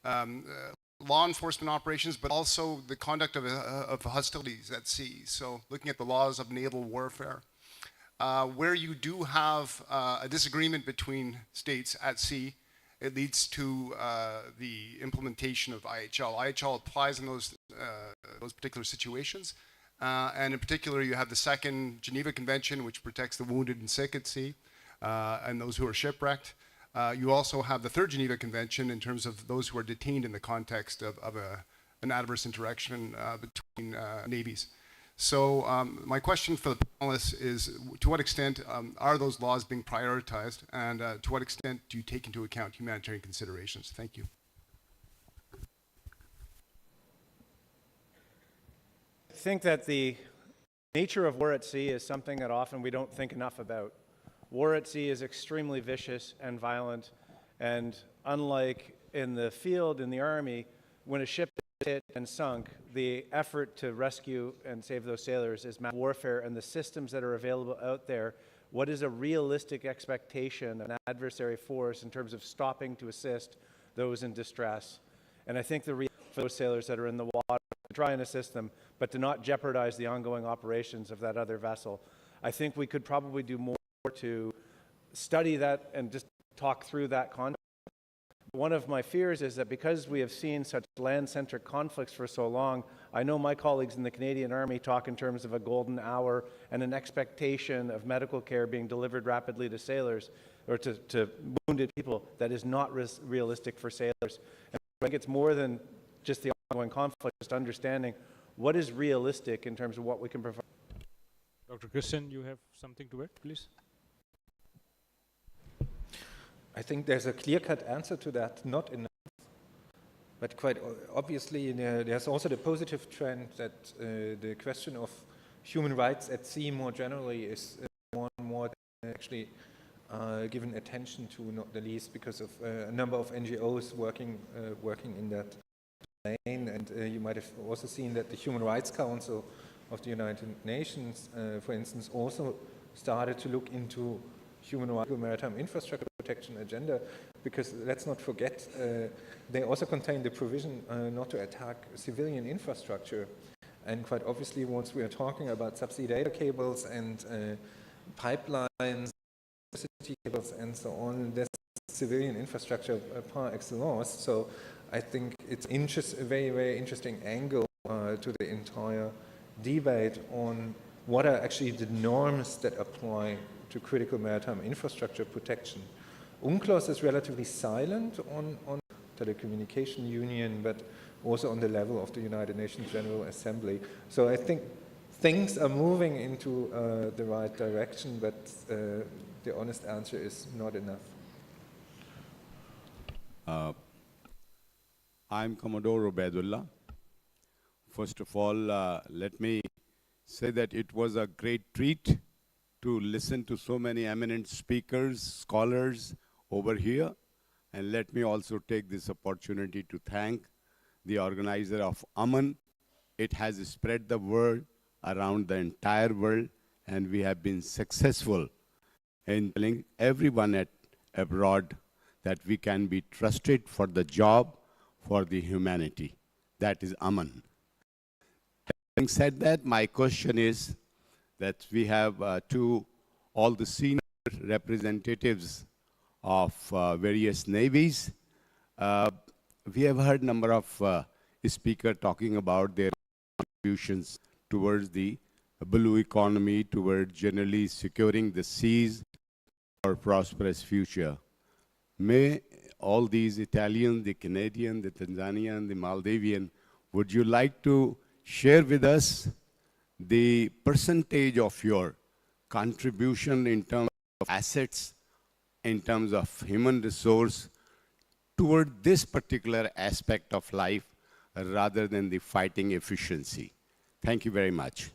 Speaker 20: law enforcement operations, but also the conduct of hostilities at sea. So looking at the laws of naval warfare, where you do have a disagreement between states at sea, it leads to the implementation of IHL. IHL applies in those particular situations. And in particular, you have the second Geneva Convention, which protects the wounded and sick at sea, and those who are shipwrecked. You also have the Third Geneva Convention in terms of those who are detained in the context of an adverse interaction between navies. So my question for the panelists is, to what extent are those laws being prioritized, and to what extent do you take into account humanitarian considerations? Thank you.
Speaker 18: I think that the nature of war at sea is something that often we don't think enough about. War at sea is extremely vicious and violent, and unlike in the field, in the army, when a ship is hit and sunk, the effort to rescue and save those sailors is mass warfare, and the systems that are available out there, what is a realistic expectation of an adversary force in terms of stopping to assist those in distress? And I think for those sailors that are in the water, to try and assist them, but to not jeopardize the ongoing operations of that other vessel. I think we could probably do more to study that and just talk through that context. One of my fears is that because we have seen such land-centric conflicts for so long, I know my colleagues in the Canadian Army talk in terms of a golden hour and an expectation of medical care being delivered rapidly to sailors or to wounded people that is not realistic for sailors. And I think it's more than just the ongoing conflict, just understanding what is realistic in terms of what we can provide.
Speaker 13: Dr. Christian, you have something to add, please?
Speaker 21: I think there's a clear-cut answer to that, not enough. But quite obviously, there's also the positive trend that the question of human rights at sea more generally is more and more actually given attention to, not the least because of a number of NGOs working in that domain. And you might have also seen that the Human Rights Council of the United Nations, for instance, also started to look into human rights, maritime infrastructure protection agenda, because let's not forget, they also contain the provision not to attack civilian infrastructure. And quite obviously, once we are talking about subsea data cables and pipelines, electricity cables and so on, there's civilian infrastructure par excellence. So I think it's a very, very interesting angle to the entire debate on what are actually the norms that apply to critical maritime infrastructure protection. UNCLOS is relatively silent on telecommunication union, but also on the level of the United Nations General Assembly. So I think things are moving into the right direction, but the honest answer is not enough.
Speaker 22: I'm Commodore Ubaidullah. First of all, let me say that it was a great treat to listen to so many eminent speakers, scholars over here. And let me also take this opportunity to thank the organizer of AMAN. It has spread the word around the entire world, and we have been successful in telling everyone abroad that we can be trusted for the job for the humanity. That is AMAN. Having said that, my question is that we have all the senior representatives of various navies. We have heard a number of speakers talking about their contributions towards the blue economy, towards generally securing the seas for a prosperous future. May all these Italians, the Canadian, the Tanzanian, the Maldivian, would you like to share with us the percentage of your contribution in terms of assets, in terms of human resource, toward this particular aspect of life, rather than the fighting efficiency? Thank you very much.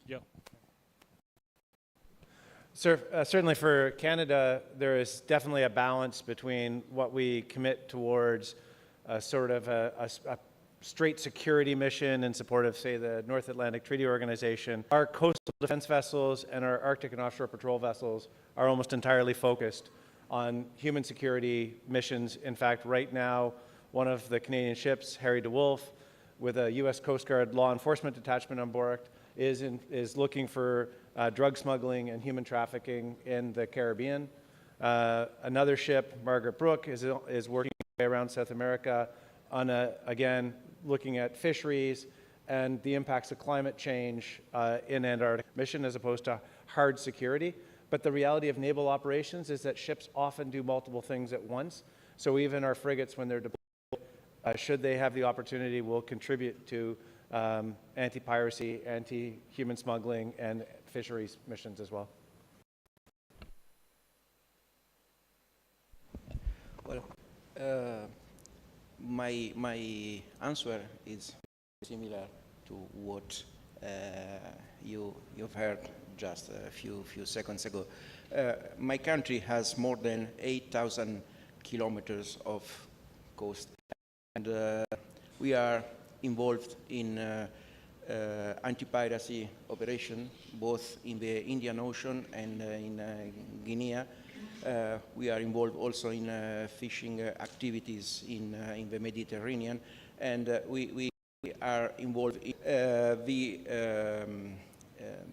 Speaker 13: Yeah.
Speaker 18: Sir, certainly for Canada, there is definitely a balance between what we commit towards sort of a straight security mission in support of, say, the North Atlantic Treaty Organization. Our coastal defense vessels and our Arctic and offshore patrol vessels are almost entirely focused on human security missions. In fact, right now, one of the Canadian ships, Harry DeWolf, with a U.S. Coast Guard law enforcement detachment on board, is looking for drug smuggling and human trafficking in the Caribbean. Another ship, Margaret Brooke, is working around South America on, again, looking at fisheries and the impacts of climate change in Antarctica mission as opposed to hard security. But the reality of naval operations is that ships often do multiple things at once. So even our frigates, when they're deployed, should they have the opportunity, will contribute to anti-piracy, anti-human smuggling, and fisheries missions as well.
Speaker 17: Well, my answer is similar to what you've heard just a few seconds ago. My country has more than 8,000 kilometers of coast, and we are involved in anti-piracy operation both in the Indian Ocean and in Guinea. We are involved also in fishing activities in the Mediterranean, and we are involved in the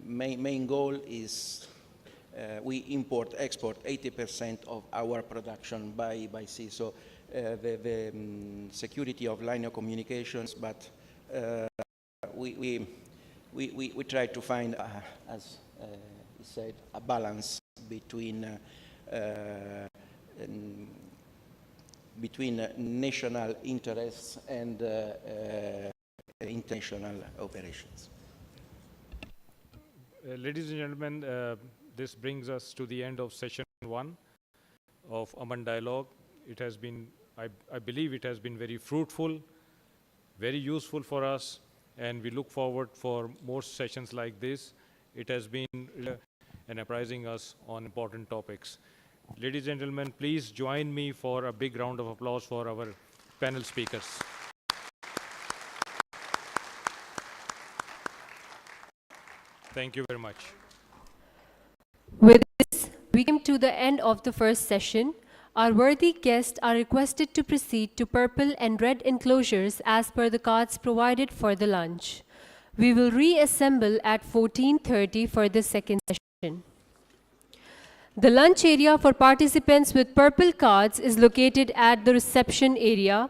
Speaker 17: main goal is we export 80% of our production by sea. So the security of line of communications, but we try to find, as he said, a balance between national interests and international operations.
Speaker 13: Ladies and gentlemen, this brings us to the end of session 1 of Aman Dialogue. It has been, I believe it has been very fruitful, very useful for us, and we look forward for more sessions like this. It has been and apprising us on important topics. Ladies and gentlemen, please join me for a big round of applause for our panel speakers. Thank you very much.
Speaker 12: With this, we came to the end of the first session. Our worthy guests are requested to proceed to purple and red enclosures as per the cards provided for the lunch. We will reassemble at 14:30 for the second session. The lunch area for participants with purple cards is located at the reception area.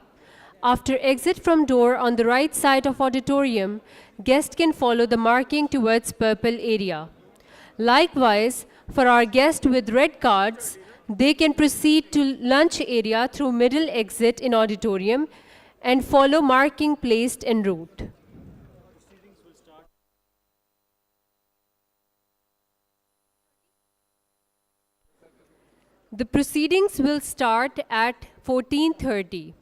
Speaker 12: After exit from door on the right side of auditorium, guests can follow the marking towards purple area. Likewise, for our guests with red cards, they can proceed to lunch area through middle exit in auditorium and follow marking placed en route. The proceedings will start at 14:30.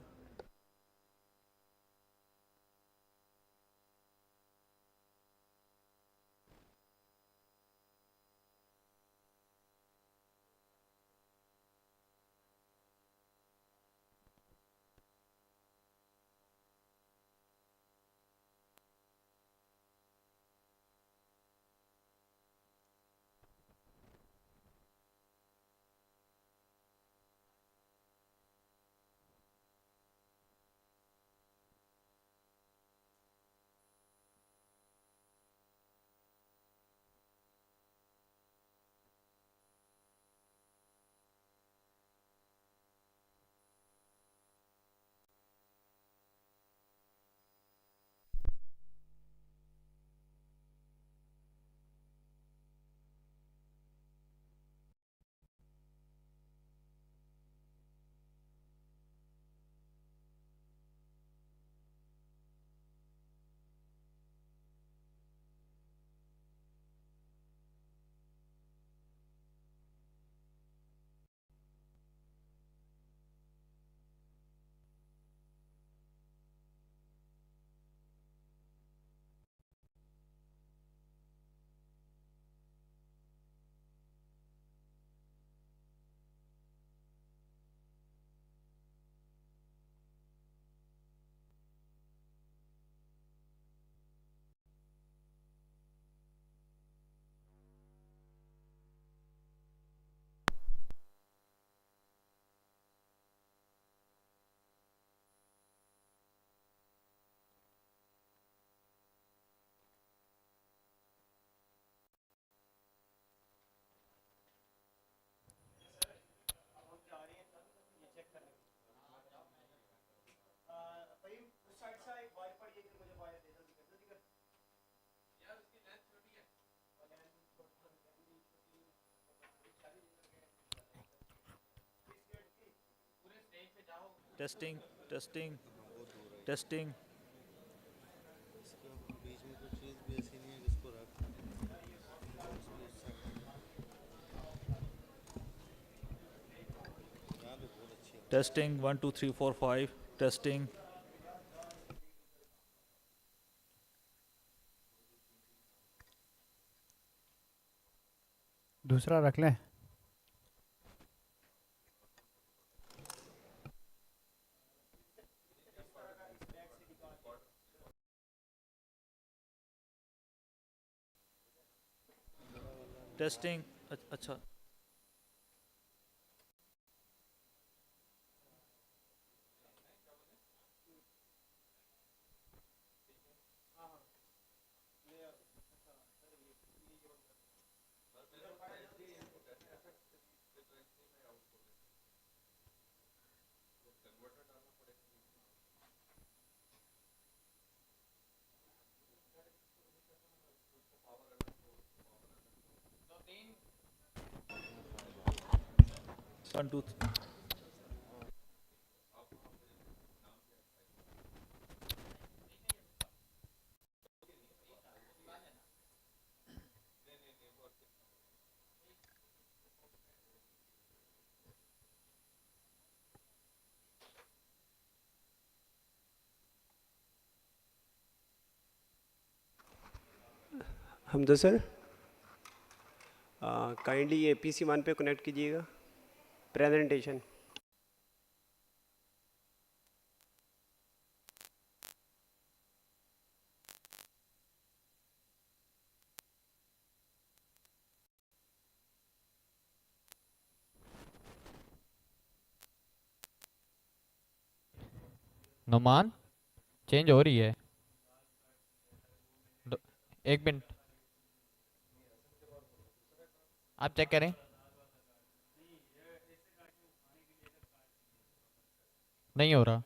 Speaker 4: Testing, testing, testing. Testing, 1, 2, 3, 4, 5. Testing.
Speaker 11: दूसरा रख लें.
Speaker 4: Testing. अच्छा. One, two, three.
Speaker 6: Hamza sir, kindly APC 1 पे connect कीजिएगा presentation.
Speaker 23: Numan change हो रही है. एक मिनट आप चेक करें. नहीं हो रहा.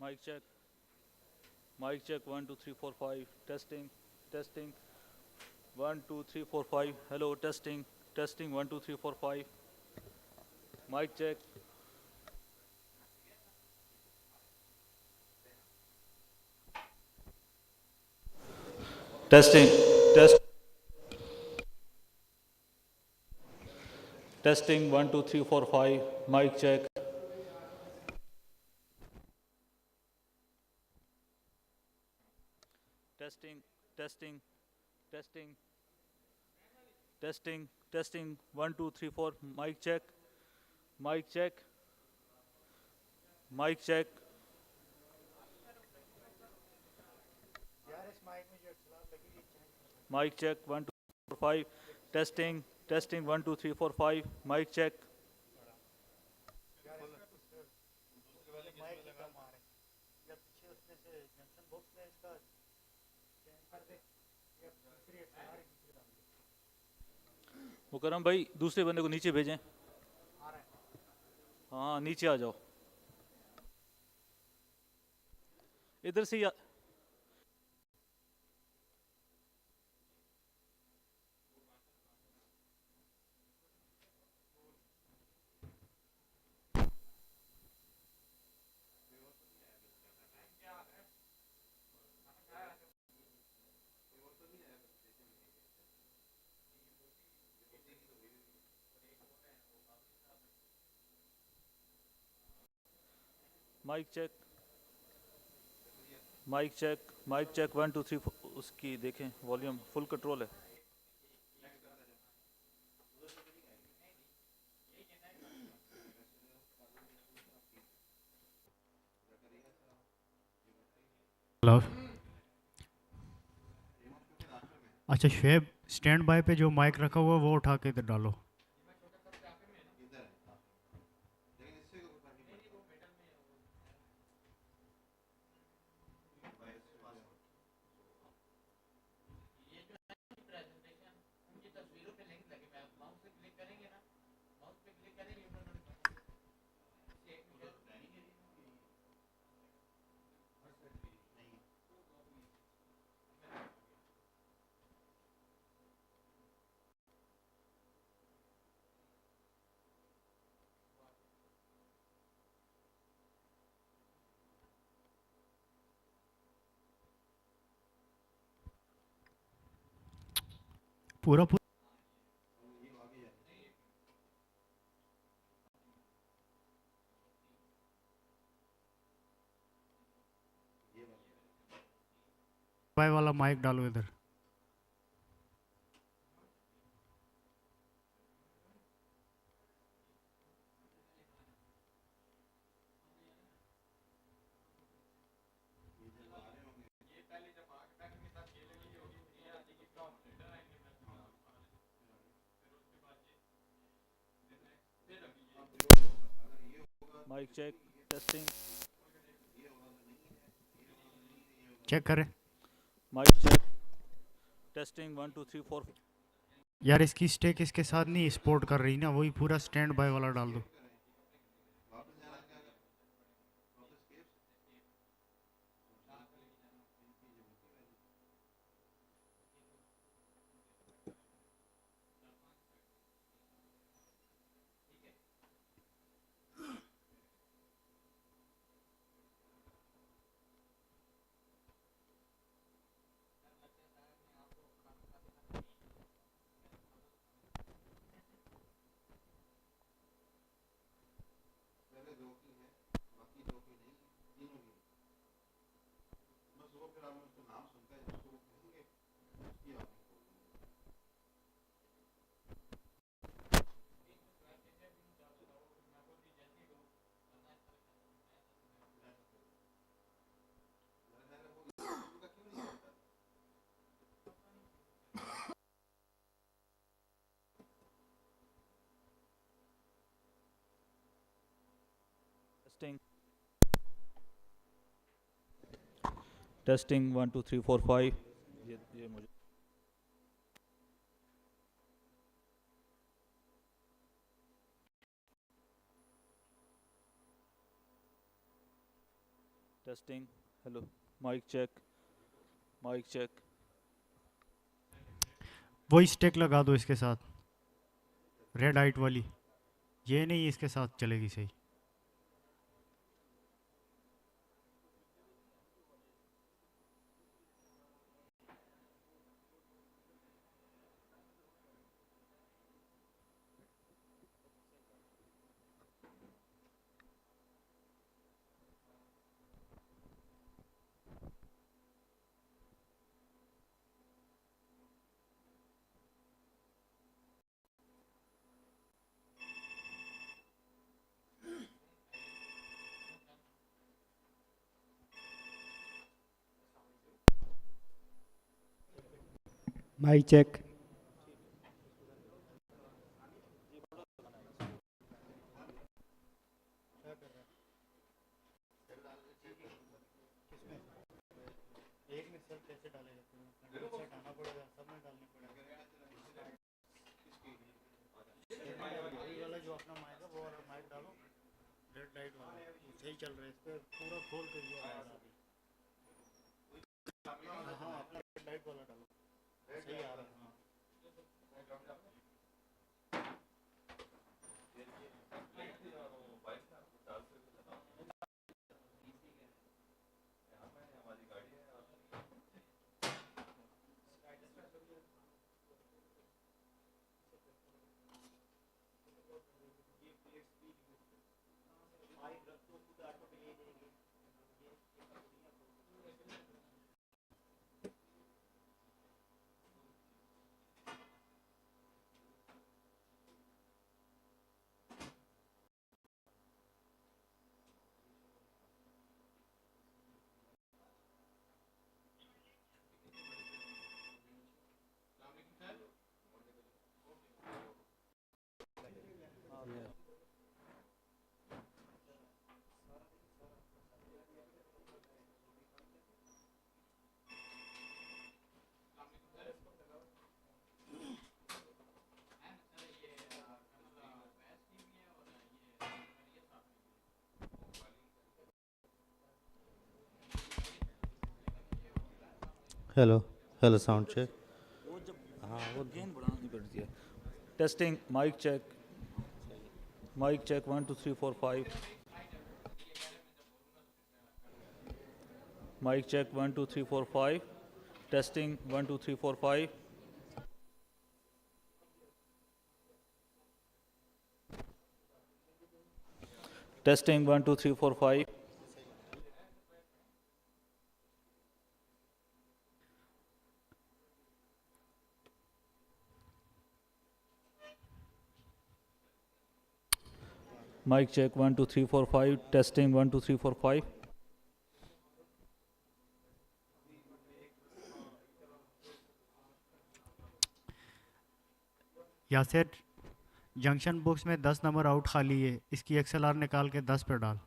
Speaker 4: Mic check. Mic check. 1 2 3 4 5. Testing. Testing. 1 2 3 4 5. Hello. Testing. Testing. 1 2 3 4 5. Mic check. Testing. Test. Testing. 1 2 3 4 5. Mic check. Testing. Testing. Testing. Testing. Testing. 1 2 3 4. Mic check. Mic check. Mic check. Mic check. 1 2 3 4 5. Testing. Testing. 1 2 3 4 5. Mic check. मुकरम भाई दूसरे बंदे को नीचे भेजें। हाँ नीचे आ जाओ इधर से या mic check mic check mic check 1 2 3 उसकी देखें वॉल्यूम फुल कंट्रोल है
Speaker 11: हेलो अच्छा शुएब स्टैंड बाय पे जो माइक रखा हुआ है वो उठा के इधर डालो पूरा पूरा बाय वाला माइक डालो इधर
Speaker 4: माइक चेक टेस्टिंग
Speaker 11: चेक करें
Speaker 4: माइक चेक टेस्टिंग 1 2 3 4
Speaker 11: यार इसकी स्टेक इसके साथ नहीं सपोर्ट कर रही ना वही पूरा स्टैंड बाय वाला डाल दो
Speaker 4: टेस्टिंग 1 2 3 4 5 ये मुझे Testing. Hello. Mic check. Mic check.
Speaker 11: वही स्टिक लगा दो इसके साथ, रेड लाइट वाली, ये नहीं इसके साथ चलेगी सही.
Speaker 3: Mic check.
Speaker 11: सही चल रहा है, इस पर पूरा खोल कर जो आ रहा है. हाँ, अपना रेड लाइट वाला डालो, सही आ रहा है. हाँ.
Speaker 5: Hello, sound check.
Speaker 4: हाँ वो गेन बढ़ानी पड़ती है. Testing. Mic check. Mic check 1 2 3 4 5. Mic check 1 2 3 4 5. Testing 1 2 3 4 5. Testing 1 2 3 4 5. Mic check 1 2 3 4 5. Testing 1 2 3 4 5.
Speaker 11: Yasir, junction box में 10 नंबर आउट खाली है, इसकी XLR निकाल के 10 पे डाल.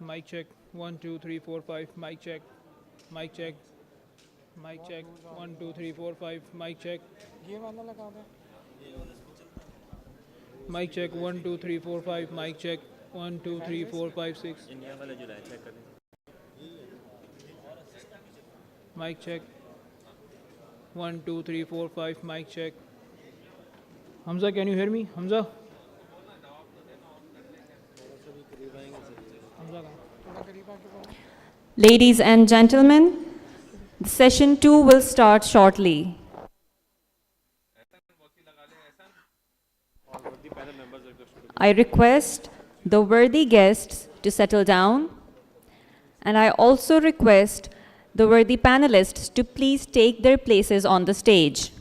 Speaker 3: Mic check. 1 2 3 4 5. Mic check. Mic check. Mic check. 1 2 3 4 5. Mic check. Mic check. 1 2 3 4 5. Mic check. 1 2 3 4 5 6. Mic check. 1 2 3 4 5. Mic check. Hamza, can you hear me? Hamza?
Speaker 10: Ladies and gentlemen, session 2 will start shortly. I request the worthy guests to settle down, and I also request the worthy panelists to please take their places on the stage.